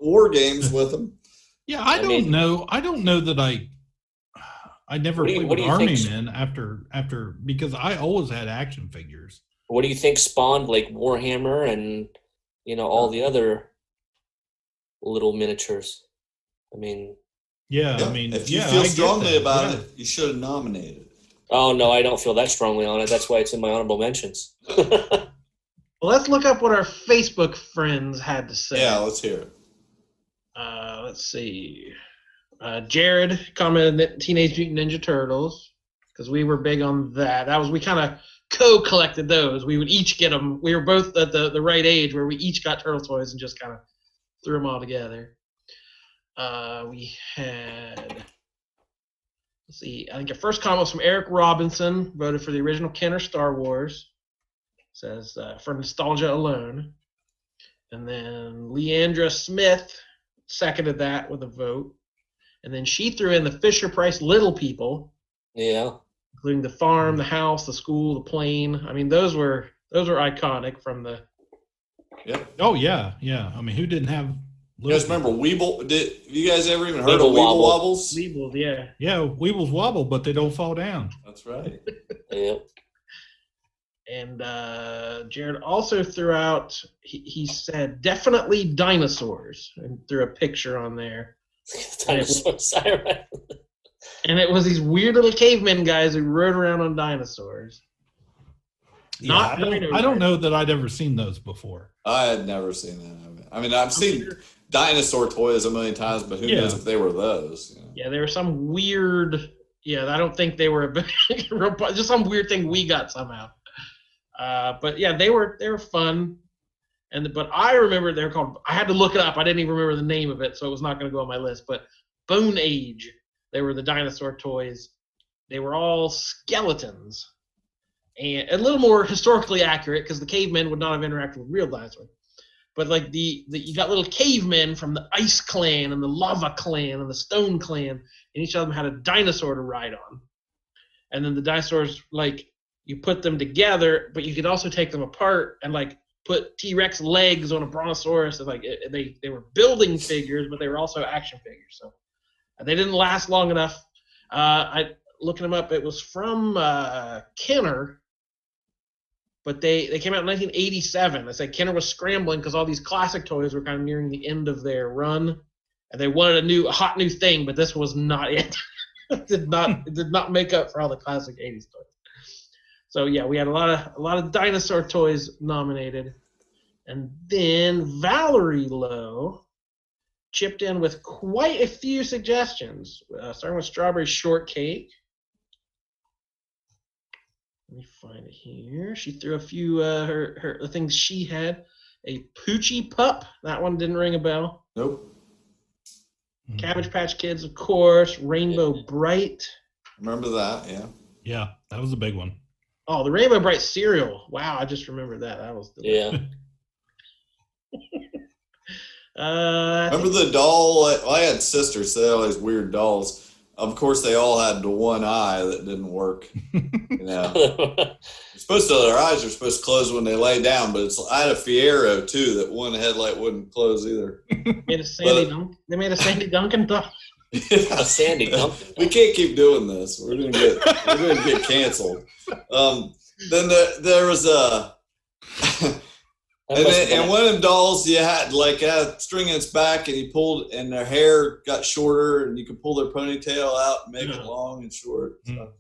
war games with them. Yeah, I don't know. I don't know that I never played with army men after because I always had action figures. What do you think spawned like Warhammer and all the other little miniatures? I mean, I mean, if you feel strongly about it, you should have nominated it. Oh no, I don't feel that strongly on it. That's why it's in my honorable mentions. Well, let's look up what our Facebook friends had to say. Yeah, let's hear it. Let's see. Jared commented Teenage Mutant Ninja Turtles because we were big on that. We kind of co-collected those. We would each get them. We were both at the right age where we each got turtle toys and just kind of threw them all together. We had, let's see, I think the first comment was from Eric Robinson, voted for the original Kenner Star Wars. Says, for nostalgia alone. And then Leandra Smith seconded that with a vote. And then she threw in the Fisher-Price Little People. Yeah. Including the farm, the house, the school, the plane. I mean, those were iconic from the... Yep. Oh, yeah. I mean, who didn't have... You guys remember Weeble? Have you guys ever even heard of Weeble Wobbles? Weebles, yeah. Yeah, Weebles wobble, but they don't fall down. That's right. Yep. And Jared also threw out, he said, definitely dinosaurs, and threw a picture on there. Dinosaurs, and it was these weird little cavemen guys who rode around on dinosaurs. Yeah, I don't know that I'd ever seen those before. I had never seen that. I mean, I've seen dinosaur toys a million times, but who knows if they were those? Yeah, they were some weird. Yeah, I don't think they were just some weird thing we got somehow. But yeah, they were fun. But I remember they were called. I had to look it up. I didn't even remember the name of it, so it was not going to go on my list. But Bone Age, they were the dinosaur toys. They were all skeletons, and a little more historically accurate because the cavemen would not have interacted with real dinosaurs. But like you got little cavemen from the Ice Clan and the Lava Clan and the Stone Clan, and each of them had a dinosaur to ride on. And then the dinosaurs, like, you put them together, but you could also take them apart and like put T-Rex legs on a Brontosaurus. And like they were building figures, but they were also action figures. So they didn't last long enough. Looking them up, it was from Kenner. But they came out in 1987. They said Kenner was scrambling because all these classic toys were kind of nearing the end of their run, and they wanted a hot new thing. But this was not it. It did not make up for all the classic 80s toys. So yeah, we had a lot of dinosaur toys nominated, and then Valerie Lowe chipped in with quite a few suggestions, starting with strawberry shortcake. Let me find it here. She threw a few the things she had. A Poochie Pup. That one didn't ring a bell. Nope. Cabbage Patch Kids, of course. Rainbow Bright. Remember that? Yeah. Yeah, that was a big one. Oh, the Rainbow Bright cereal. Wow, I just remembered that. That was yeah. Remember the doll? I had sisters, so they had all these weird dolls. of course, they all had the one eye that didn't work. You know, their eyes are supposed to close when they lay down, but I had a Fiero too that one headlight wouldn't close either. They made a Sandy Duncan doll. Yeah. A Sandy Duncan. We can't keep doing this. We're gonna get canceled. Then there was a. And one of them dolls, you had string in its back, and you pulled, and their hair got shorter, and you could pull their ponytail out and make it long and short. So.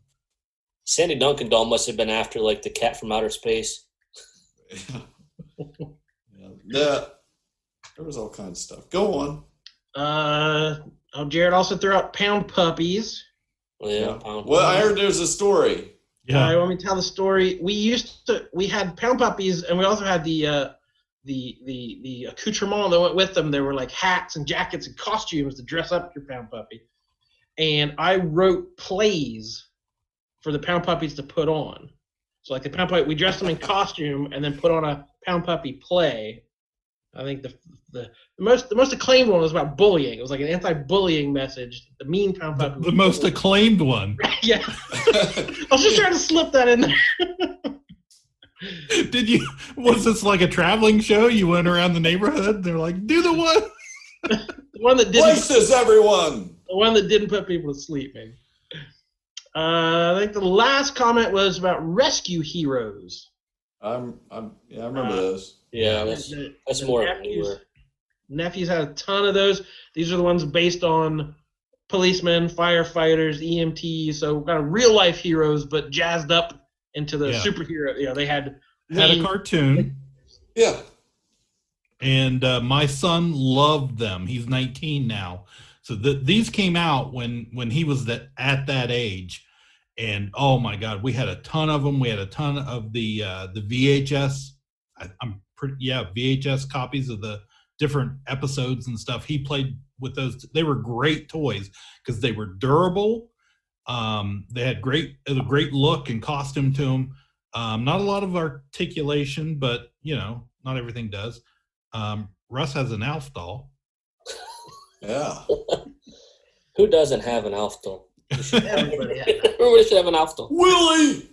Sandy Duncan doll must have been after like the cat from outer space. Yeah. There was all kinds of stuff. Go on. Jared also threw out pound puppies. Well, I heard there's a story. Yeah. All right, let me tell the story. We had pound puppies, and we also had the accoutrement that went with them. There were like hats and jackets and costumes to dress up your pound puppy. And I wrote plays for the pound puppies to put on. So like the pound puppy, we dressed them in costume and then put on a pound puppy play. I think the most acclaimed one was about bullying. It was like an anti-bullying message. The mean pound puppy. The most acclaimed one. Yeah. I was just trying to slip that in there. Was this like a traveling show? You went around the neighborhood? They're like, do the one. The one that didn't. Places, everyone. The one that didn't put people to sleep, maybe. I think the last comment was about rescue heroes. I remember those. Yeah, that's more newer. Nephews had a ton of those. These are the ones based on policemen, firefighters, EMTs, so kind of real life heroes, but jazzed up into the superhero. You know, they had a cartoon. Yeah. And my son loved them. He's 19 now. So these came out when he was at that age. And oh my God, we had a ton of them. We had a ton of the VHS. VHS copies of the different episodes and stuff. He played with those. They were great toys because they were durable. They had a great look and costume to them. Not a lot of articulation, but not everything does. Russ has an Alf doll. Yeah. Who doesn't have an Alf doll? Everybody should have an Alf doll. Willie!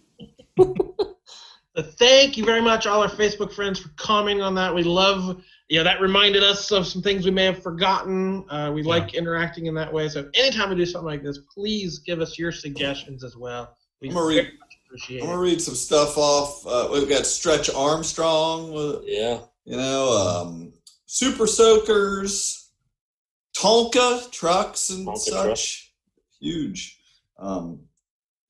Thank you very much, all our Facebook friends, for commenting on that. We love, that reminded us of some things we may have forgotten. We like interacting in that way. So anytime we do something like this, please give us your suggestions as well. We very much appreciate it. I'm going to read some stuff off. We've got Stretch Armstrong. Super Soakers, Tonka trucks and such. Huge. You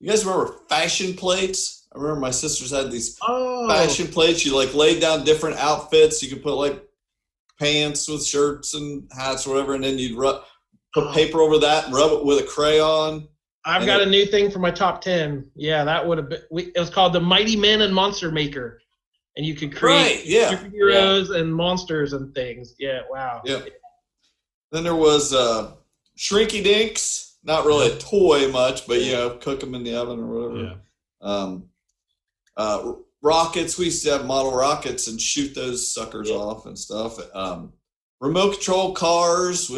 guys remember fashion plates? I remember my sisters had these fashion plates. You laid down different outfits. You could put pants with shirts and hats or whatever, and then you'd put paper over that and rub it with a crayon. I've got a new thing for my top 10. Yeah, that would have been. It was called the Mighty Men and Monster Maker, and you could create superheroes and monsters and things. Yeah, wow. Yeah. Then there was Shrinky Dinks. Not really a toy much, but cook them in the oven or whatever. Yeah. Rockets. We used to have model rockets and shoot those suckers off and stuff. Remote control cars,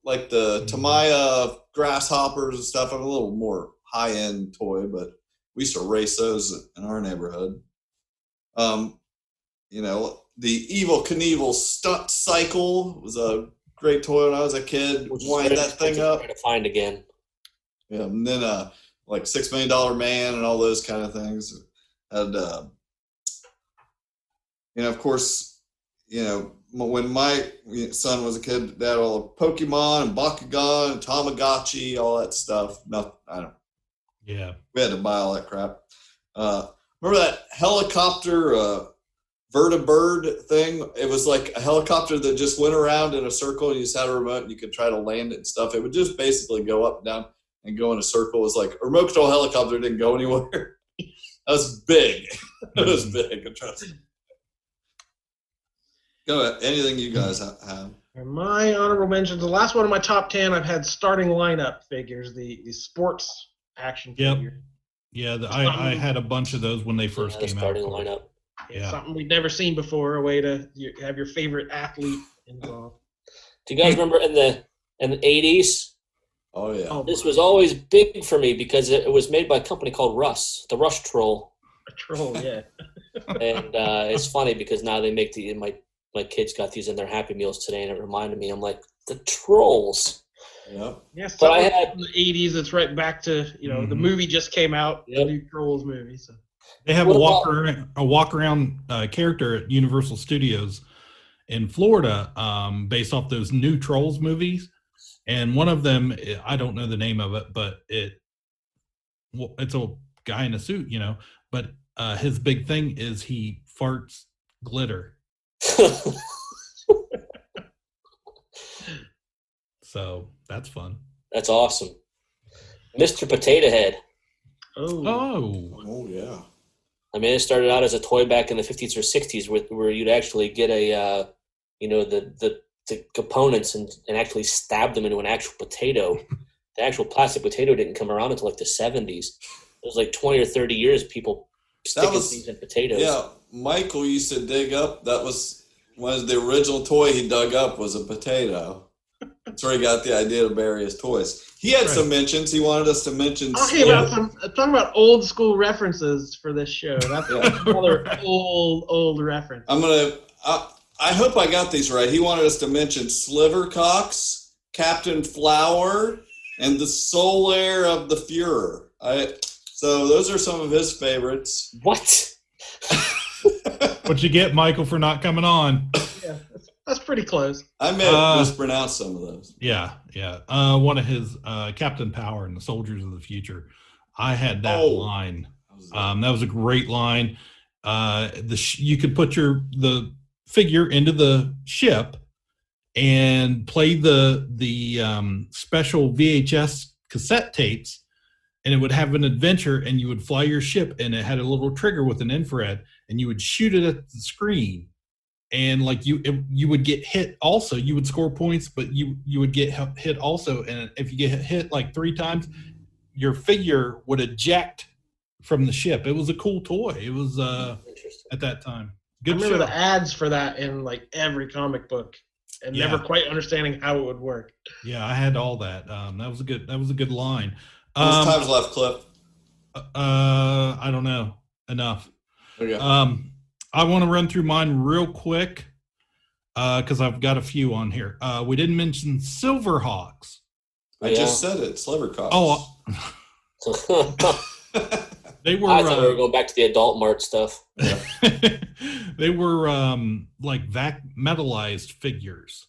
like the Tamiya grasshoppers and stuff. I'm a little more high end toy, but we used to race those in our neighborhood. The Evel Knievel stunt cycle was a great toy when I was a kid. Wind that thing up. Trying to find again. Yeah, and then $6 Million Man and all those kind of things. And of course, when my son was a kid, they had all the Pokemon and Bakugan and Tamagotchi, all that stuff. Nothing, I don't. Yeah, we had to buy all that crap. Remember that helicopter vertibird thing? It was like a helicopter that just went around in a circle, and you just had a remote, and you could try to land it and stuff. It would just basically go up and down and go in a circle. It was like a remote control helicopter didn't go anywhere. That was big. It was big. Trust me. Go ahead. Anything you guys have? My honorable mentions. The last one of my top 10. I've had starting lineup figures. The sports action figure. Yeah, I had a bunch of those when they first came starting out. Lineup. Yeah, something we'd never seen before. A way to have your favorite athlete involved. Do you guys remember in the 80s Oh yeah. This was always big for me because it was made by a company called Russ, the Rush Troll. A troll, yeah. And it's funny because now they make my kids got these in their Happy Meals today, and it reminded me. I'm like, the Trolls. Yeah. Yes, but I I had in the '80s. It's right back to the movie just came out, the new Trolls movie. So they have a walk around character at Universal Studios in Florida, based off those new Trolls movies, and one of them, I don't know the name of it, but it's a guy in a suit, but his big thing is he farts glitter. So that's fun. That's awesome. Mr. Potato Head. Oh yeah. I mean, it started out as a toy back in the 50s or 60s where you'd actually get the components and actually stab them into an actual potato. The actual plastic potato didn't come around until like the 70s. It was like 20 or 30 years people sticking things in potatoes. Yeah, Michael used to dig up. That was the original toy he dug up was a potato. That's where he got the idea to bury his toys. He had some mentions. He wanted us to mention. Talking about old school references for this show. That's another old reference. I hope I got these right. He wanted us to mention Slivercocks, Captain Flower, and the Soul Air of the Fuhrer. So those are some of his favorites. What? What you get, Michael, for not coming on? Yeah, that's pretty close. I may have mispronounced some of those. Yeah. One of his Captain Power and the Soldiers of the Future. I had that line. That was a great line. You could put the figure into the ship and play the special VHS cassette tapes, and it would have an adventure, and you would fly your ship, and it had a little trigger with an infrared, and you would shoot it at the screen, and like you would get hit also. You would score points, but you would get hit also, and if you get hit like 3 times, your figure would eject from the ship. It was a cool toy. It was at that time. Good. I remember the ads for that in like every comic book, and never quite understanding how it would work. Yeah, I had all that. That was a good line. How much time's left, Cliff? I don't know. Enough. Okay. I want to run through mine real quick because I've got a few on here. We didn't mention Silverhawks. I just said it. Slivercocks. Oh. They were. I thought we were going back to the Adult Mart stuff. Yeah. They were like metallized figures.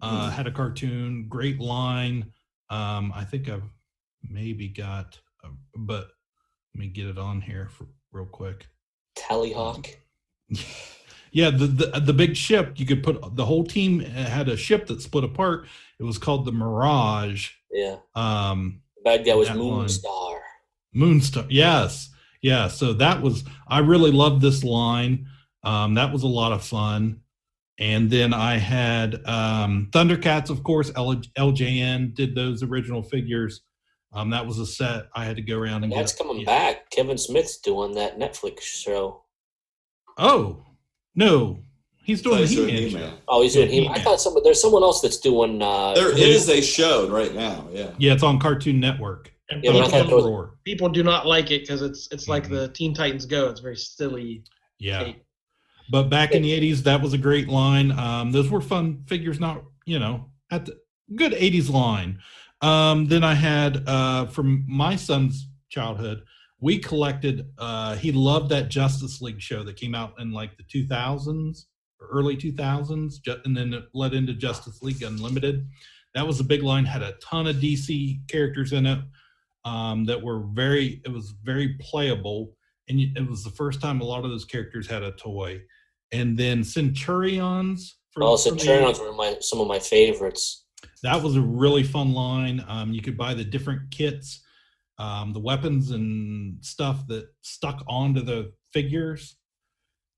Had a cartoon, great line. I think I've maybe got, but let me get it on here real quick. Tallyhawk. Yeah, the big ship. You could put the whole team had a ship that split apart. It was called the Mirage. Yeah. Bad guy was Moonstar. Moonstar. Yes. Yeah. So I really loved this line. That was a lot of fun. And then I had Thundercats, of course. LJN did those original figures. That was a set I had to go around and that's coming back. Kevin Smith's doing that Netflix show. Oh, no. He's doing the He-Man show. Oh, he's doing He-Man. I thought there's someone else that's doing... there is a show right now, yeah. Yeah, it's on Cartoon Network. And people do not like it because it's like the Teen Titans Go. It's very silly. Yeah. Tape. But back in the 80s, that was a great line. Those were fun figures, not, at the good 80s line. Then I had, from my son's childhood, we collected, he loved that Justice League show that came out in like the 2000s, or early 2000s, and then it led into Justice League Unlimited. That was a big line, had a ton of DC characters in it that were it was very playable. And it was the first time a lot of those characters had a toy. And then Centurions. Centurions were some of my favorites. That was a really fun line. You could buy the different kits, the weapons and stuff that stuck onto the figures.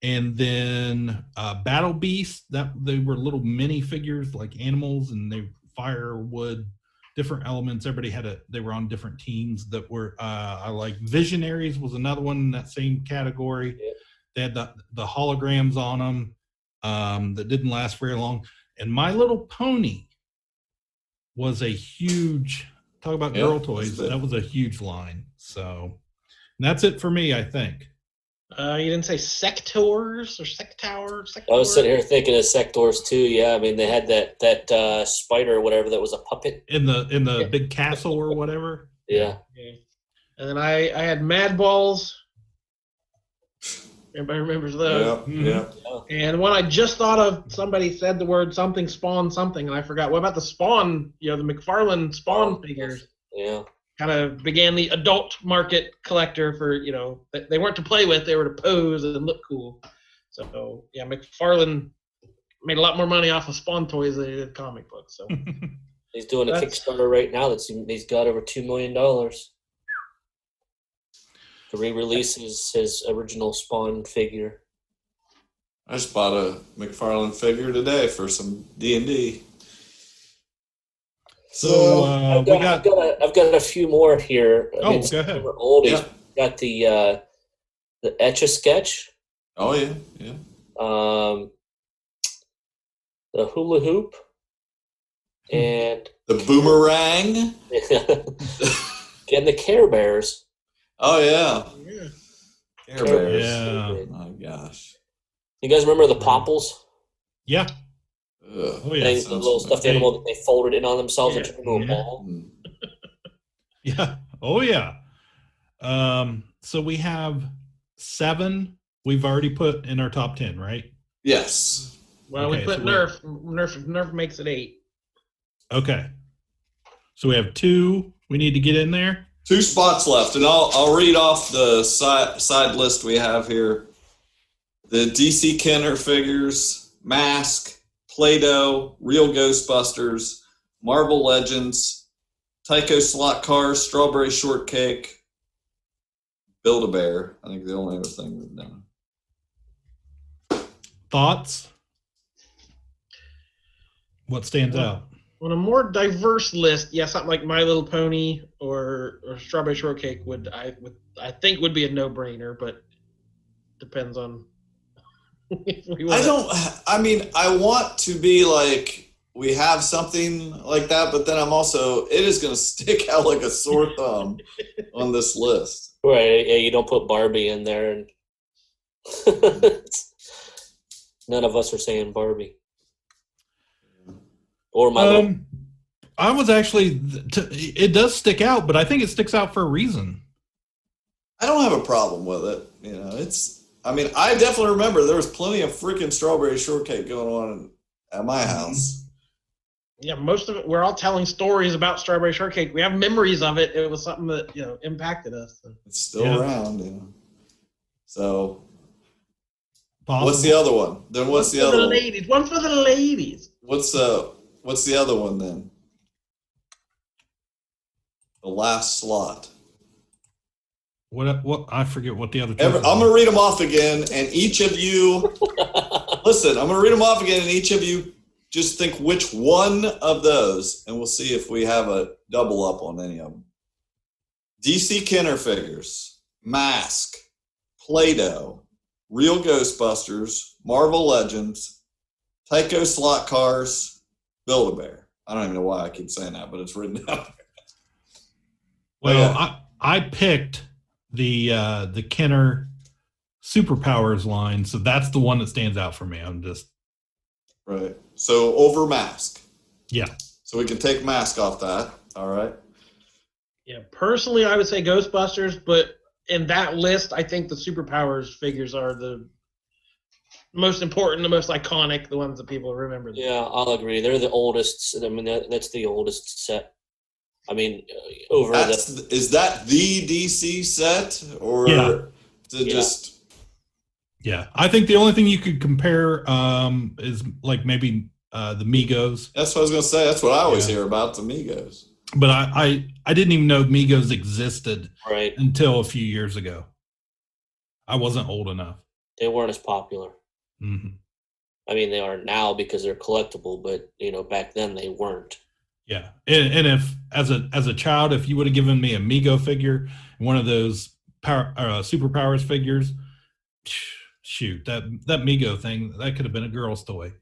And then Battle Beasts, they were little mini figures like animals, and they fire, wood, different elements. Everybody they were on different teams that were, I like. Visionaries was another one in that same category. Yeah. They had the holograms on them that didn't last very long. And My Little Pony was a huge Talk about Yeah, girl toys. that's it. That was a huge line. So and that's it for me, I think. You didn't say sectors or sectower? I was sitting here thinking of sectors too. Yeah, I mean they had that spider or whatever that was a puppet In the big castle or whatever. Yeah. And then I had Mad Balls. Everybody remembers those. Yeah. And when I just thought of, somebody said the word something Spawn something, and I forgot. What about the Spawn? The McFarlane Spawn figures. Yeah. Kind of began the adult market collector for, they weren't to play with, they were to pose and look cool. So, yeah, McFarlane made a lot more money off of Spawn toys than he did comic books. So He's doing a Kickstarter right now he's got over $2 million to re-release his original Spawn figure. I just bought a McFarlane figure today for some D&D. So I've got a few more here. Go ahead. Oldies. Yeah. Got the Etch-a-Sketch. Oh yeah. The hula hoop. And the boomerang. And the Care Bears. Oh yeah. Care Bears. Yeah. Oh my gosh. You guys remember the Popples? Yeah. Oh yeah. The little stuffed animal that they folded in on themselves and turned into a ball. Yeah. Oh yeah. So we have 7 we've already put in our top 10, right? Yes. Well, we put Nerf. Nerf makes it 8. Okay. So we have 2 we need to get in there. 2 spots left, and I'll read off the side list we have here. The DC Kenner figures, Mask, Play-Doh, Real Ghostbusters, Marvel Legends, Tycho Slot Cars, Strawberry Shortcake, Build-A-Bear. I think the only other thing we've done. Thoughts? What stands out? On a more diverse list, something like My Little Pony or Strawberry Shortcake I think would be a no-brainer, but depends on if we want. I want to be like, we have something like that, but then it is going to stick out like a sore thumb on this list. Right, yeah, you don't put Barbie in there. And none of us are saying Barbie. Or my I was actually, it does stick out, but I think it sticks out for a reason. I don't have a problem with it. I definitely remember there was plenty of freaking Strawberry Shortcake going on at my house. Yeah, most of it, we're all telling stories about Strawberry Shortcake. We have memories of it. It was something that, impacted us. It's still around, So, what's the other one? Then what's the other one? Ladies. One for the ladies. What's the other one then? The last slot. What I forget what the other two I'm going to read them off again, and each of you listen, I'm going to read them off again, and each of you just think which one of those, and we'll see if we have a double up on any of them. DC Kenner figures, Mask, Play-Doh, Real Ghostbusters, Marvel Legends, Tycho Slot Cars, Build-A-Bear. I don't even know why I keep saying that, but it's written down there. Well, I picked the Kenner Superpowers line, so that's the one that stands out for me. I'm just right. So over Mask. Yeah. So we can take Mask off that. All right. Yeah, personally, I would say Ghostbusters, but in that list, I think the Superpowers figures are the most important, the most iconic, the ones that people remember. Yeah, I'll agree. They're the oldest. I mean, that's the oldest set. I mean, is that the DC set, or just? Yeah, I think the only thing you could compare is like maybe the Migos. That's what I was going to say. That's what I always hear about, the Migos. But I didn't even know Migos existed right until a few years ago. I wasn't old enough. They weren't as popular. Mm-hmm. I mean, they are now because they're collectible, but back then they weren't. Yeah, and if as a child, if you would have given me a Migo figure, one of those Superpowers figures, shoot, that Migo thing, that could have been a girl's toy.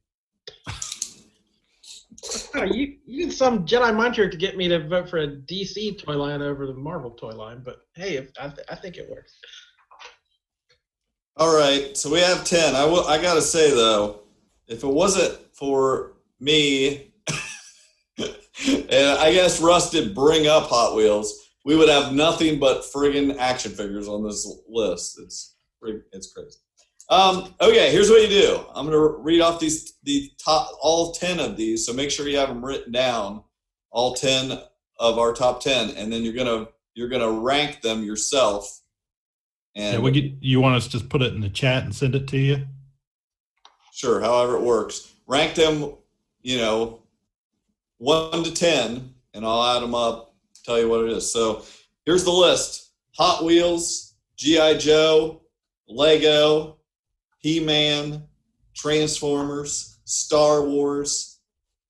You need some Jedi mind trick to get me to vote for a DC toy line over the Marvel toy line, but hey, I think it works. All right, so we have 10. I gotta say though, if it wasn't for me, and I guess Russ did bring up Hot Wheels, we would have nothing but friggin' action figures on this list. It's crazy. Okay, here's what you do. I'm gonna read off all 10 of these. So make sure you have them written down, all 10 of our top 10, and then you're gonna rank them yourself. And you want us to just put it in the chat and send it to you? Sure, however it works. Rank them, 1 to 10, and I'll add them up, tell you what it is. So here's the list: Hot Wheels, G.I. Joe, Lego, He-Man, Transformers, Star Wars,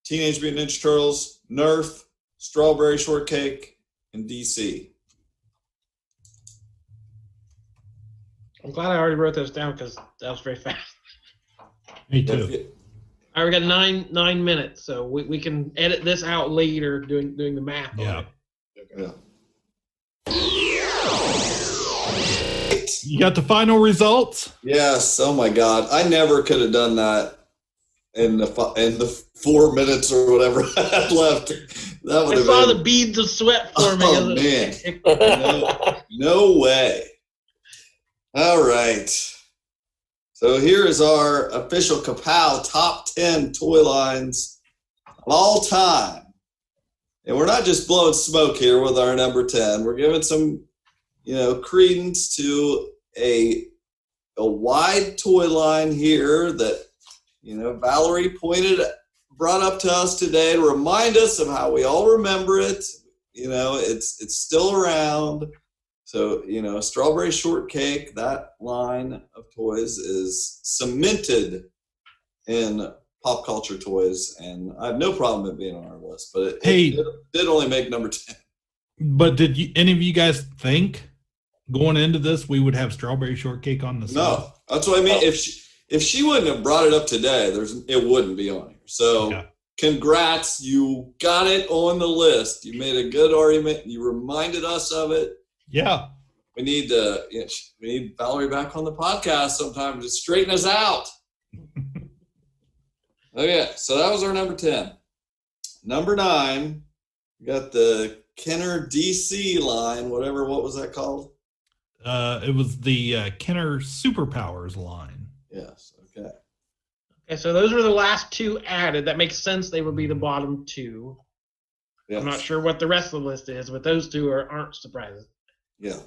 Teenage Mutant Ninja Turtles, Nerf, Strawberry Shortcake, and DC. I'm glad I already wrote those down because that was very fast. Me too. I already got nine minutes, so we can edit this out later doing the math. Yeah. Yeah. You got the final results? Yes. Oh my God, I never could have done that in the 4 minutes or whatever I had left. That would I saw the beads of sweat forming. Oh man, no way. All right. So here is our official Ka-Pow top 10 toy lines of all time. And we're not just blowing smoke here with our number 10. We're giving some, credence to a wide toy line here that, Valerie brought up to us today to remind us of how we all remember it. It's still around. So, Strawberry Shortcake, that line of toys is cemented in pop culture toys, and I have no problem with it being on our list, but it did only make number 10. But did any of you guys think going into this we would have Strawberry Shortcake on the side? No, that's what I mean. If she wouldn't have brought it up today, it wouldn't be on here. So Congrats, you got it on the list. You made a good argument. You reminded us of it. Yeah. We need Valerie back on the podcast sometime to straighten us out. Okay, so that was our number 10. Number 9, we got the Kenner DC line, what was that called? It was the Kenner Superpowers line. Yes, okay. Okay, so those were the last 2 added. That makes sense. They would be the bottom 2. Yes. I'm not sure what the rest of the list is, but those 2 aren't surprising. Yeah,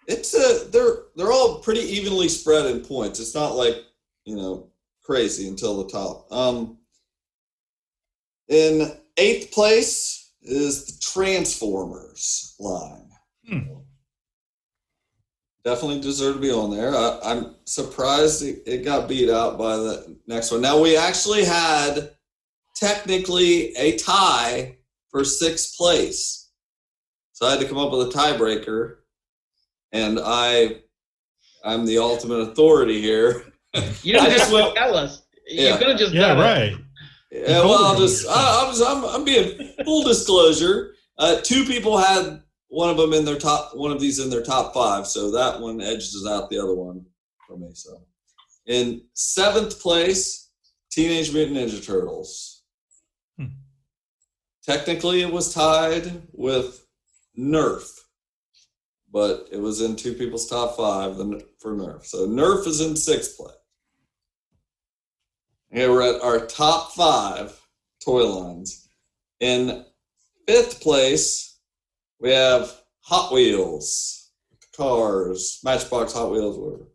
it's they're all pretty evenly spread in points. It's not like crazy until the top. In 8th place is the Transformers line. Definitely deserve to be on there. I'm surprised it got beat out by the next one. Now we actually had technically a tie for 6th place, so I had to come up with a tiebreaker. And I'm the ultimate authority here. You don't have to tell us. You could have just done right. It. Yeah, well, I'm being full disclosure. 2 people had one of these in their top 5, so that one edges out the other one for me. So, in 7th place, Teenage Mutant Ninja Turtles. Technically, it was tied with Nerf, but it was in 2 people's top 5 for Nerf. So Nerf is in 6th place. Okay, we're at our top 5 toy lines. In 5th place, we have Hot Wheels, cars, Matchbox, Hot Wheels, whatever.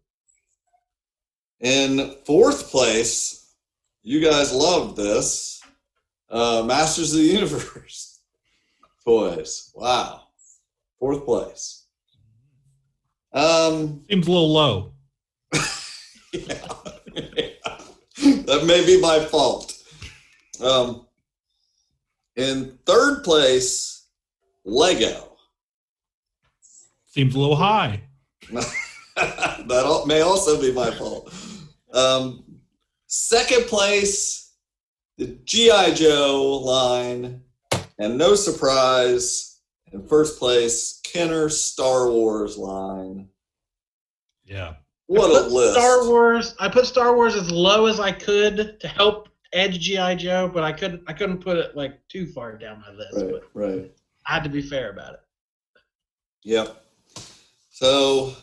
In 4th place, you guys loved this, Masters of the Universe toys. Wow. 4th place. Seems a little low. Yeah. That may be my fault. In 3rd place, Lego. Seems a little high. That may also be my fault. 2nd place, the G.I. Joe line, and no surprise, in first place, Kenner Star Wars line. Yeah. What a list. I put Star Wars as low as I could to help edge G.I. Joe, but I couldn't put it like too far down my list. Right. I had to be fair about it. Yep. So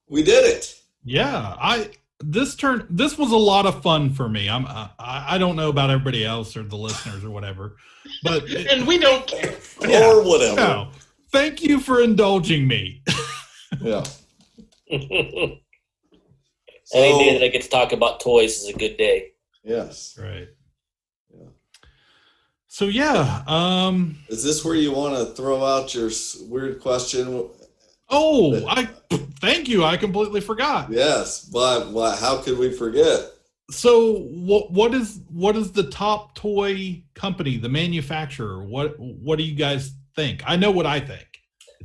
we did it. Yeah, this was a lot of fun for me. I don't know about everybody else or the listeners or whatever, but and we don't care or whatever. No, thank you for indulging me. Yeah. Any day that I get to talk about toys is a good day. Yes. Right. Yeah. So yeah, is this where you want to throw out your weird question? Oh, thank you. I completely forgot. Yes, but how could we forget? So what is the top toy company, the manufacturer? What do you guys think? I know what I think.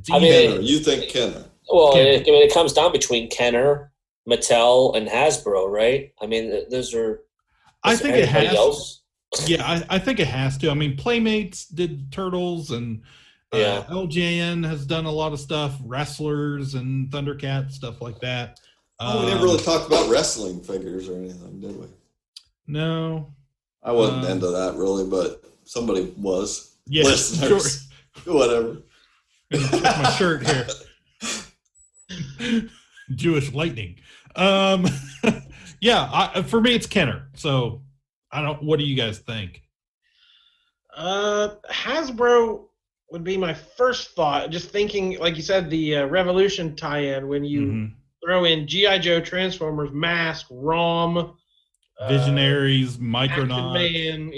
Kenner. You think Kenner? Well, it comes down between Kenner, Mattel, and Hasbro, right? I mean, those are. I think it has. Yeah, I think it has to. I mean, Playmates did Turtles, and LJN has done a lot of stuff, Wrestlers and Thundercats, stuff like that. We never really talked about wrestling figures or anything, did we? No. I wasn't into that really, but somebody was. Yeah, listeners. Sure. Whatever. Check my shirt here. Jewish lightning. Yeah, for me it's Kenner. So what do you guys think? Hasbro would be my first thought. Just thinking, like you said, the Revolution tie-in when you throw in G.I. Joe, Transformers, Mask, ROM, Visionaries, Micronauts. Man,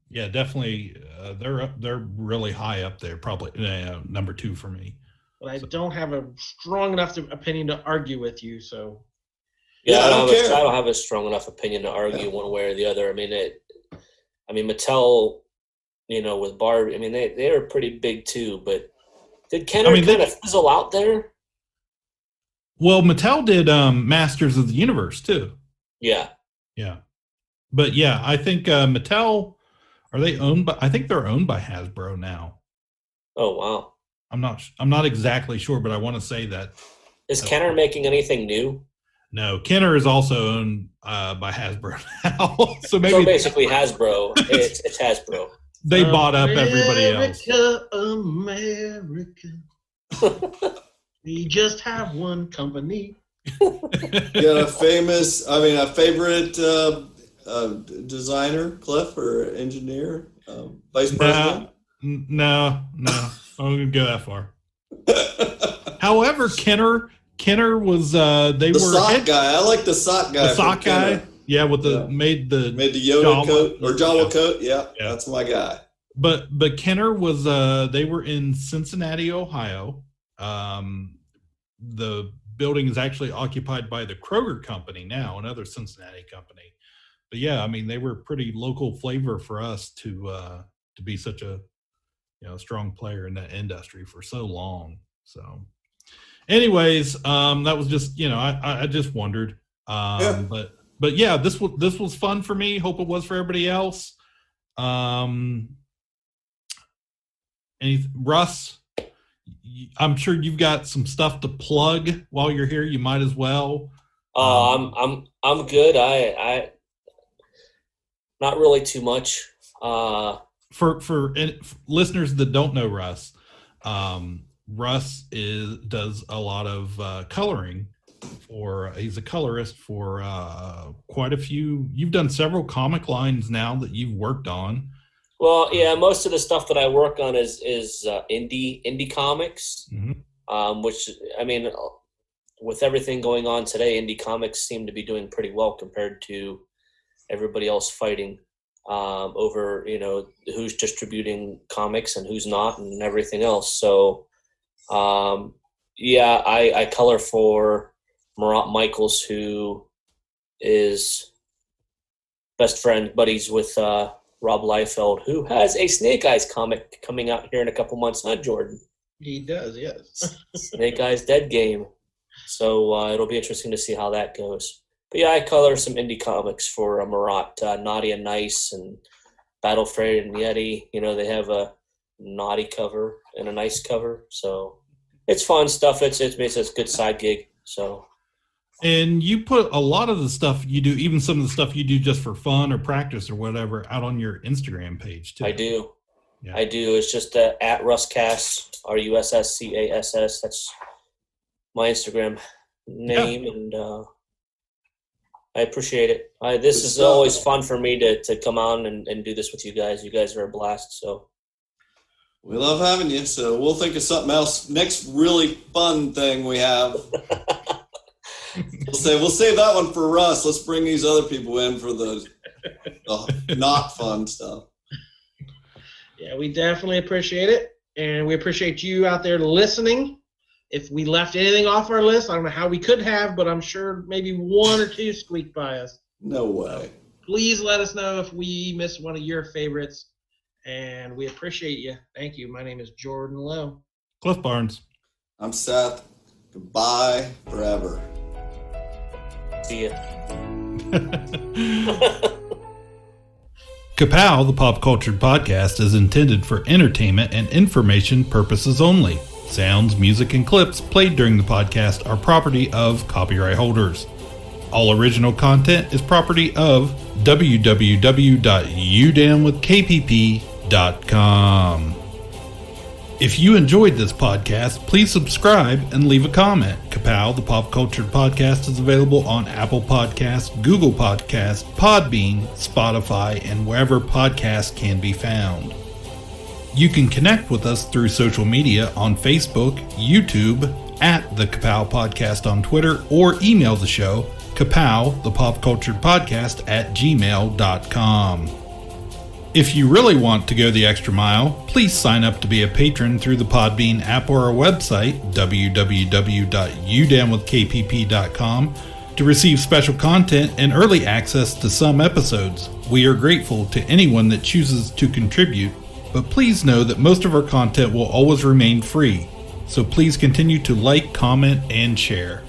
yeah, definitely. They're really high up there. Probably number 2 for me. But I don't have a strong enough opinion to argue with you. So yeah, I don't have a strong enough opinion to argue one way or the other. I mean, Mattel, with Barbie, I mean, they are pretty big too. But did Kenner kind of fizzle out there? Well, Mattel did Masters of the Universe too. Yeah. Yeah. But yeah, I think Mattel, are they owned by? I think they're owned by Hasbro now. Oh wow. I'm not exactly sure, but I want to say that. Is Kenner making anything new? No, Kenner is also owned by Hasbro now. So basically Hasbro. It's Hasbro. They bought up everybody else. America. We just have one company. You got a favorite designer, Cliff, or engineer, vice president? No, I wouldn't go that far. However, Kenner was the sock guy. I like the sock guy. The sock guy, yeah, with made the Yoda coat or Jawa coat. Yeah, that's my guy. But Kenner was they were in Cincinnati, Ohio. The building is actually occupied by the Kroger Company now, another Cincinnati company. But yeah, I mean, they were pretty local flavor for us to be such a strong player in that industry for so long. So anyways, that was just, I just wondered. But yeah, this was fun for me. Hope it was for everybody else. Russ, I'm sure you've got some stuff to plug while you're here. You might as well. I'm good. I not really too much. For listeners that don't know Russ, Russ does a lot of coloring. He's a colorist for quite a few. You've done several comic lines now that you've worked on. Well, yeah, most of the stuff that I work on is indie comics, which, I mean, with everything going on today, indie comics seem to be doing pretty well compared to everybody else fighting over, who's distributing comics and who's not and everything else. So, yeah, I color for Marat Michaels, who is best friend buddies with Rob Liefeld, who has a Snake Eyes comic coming out here in a couple months, huh, Jordan? He does, yes. Snake Eyes Dead Game. So it'll be interesting to see how that goes. But yeah, I color some indie comics for Marat, Naughty and Nice, and Battle Freight and Yeti. They have a naughty cover and a nice cover, so it's fun stuff. It's a good side gig. So. And you put a lot of the stuff you do, even some of the stuff you do just for fun or practice or whatever, out on your Instagram page too. I do. Yeah. I do. It's just at Russcast, RUSSCASS. That's my Instagram name, and I appreciate it. This is always fun for me to come on and do this with you guys. You guys are a blast. So we love having you. So we'll think of something else. Next really fun thing we have. We'll save that one for Russ. Let's bring these other people in for the not fun stuff. Yeah, we definitely appreciate it. And we appreciate you out there listening. If we left anything off our list, I don't know how we could have, but I'm sure maybe one or two squeaked by us. No way. So please let us know if we missed one of your favorites. And we appreciate you. Thank you. My name is Jordan Lowe. Cliff Barnes. I'm Seth. Goodbye forever. See ya. Ka-Pow, the Pop Cultured Podcast, is intended for entertainment and information purposes only. Sounds, music, and clips played during the podcast are property of copyright holders. All original content is property of www.udamwithkpp.com. If you enjoyed this podcast, please subscribe and leave a comment. Ka-Pow, the Pop Cultured Podcast, is available on Apple Podcasts, Google Podcasts, Podbean, Spotify, and wherever podcasts can be found. You can connect with us through social media on Facebook, YouTube, at the Ka-Pow Podcast on Twitter, or email the show, Ka-Pow, the Pop Cultured Podcast, @gmail.com. If you really want to go the extra mile, please sign up to be a patron through the Podbean app or our website, www.udamwithkpp.com, to receive special content and early access to some episodes. We are grateful to anyone that chooses to contribute, but please know that most of our content will always remain free, so please continue to like, comment, and share.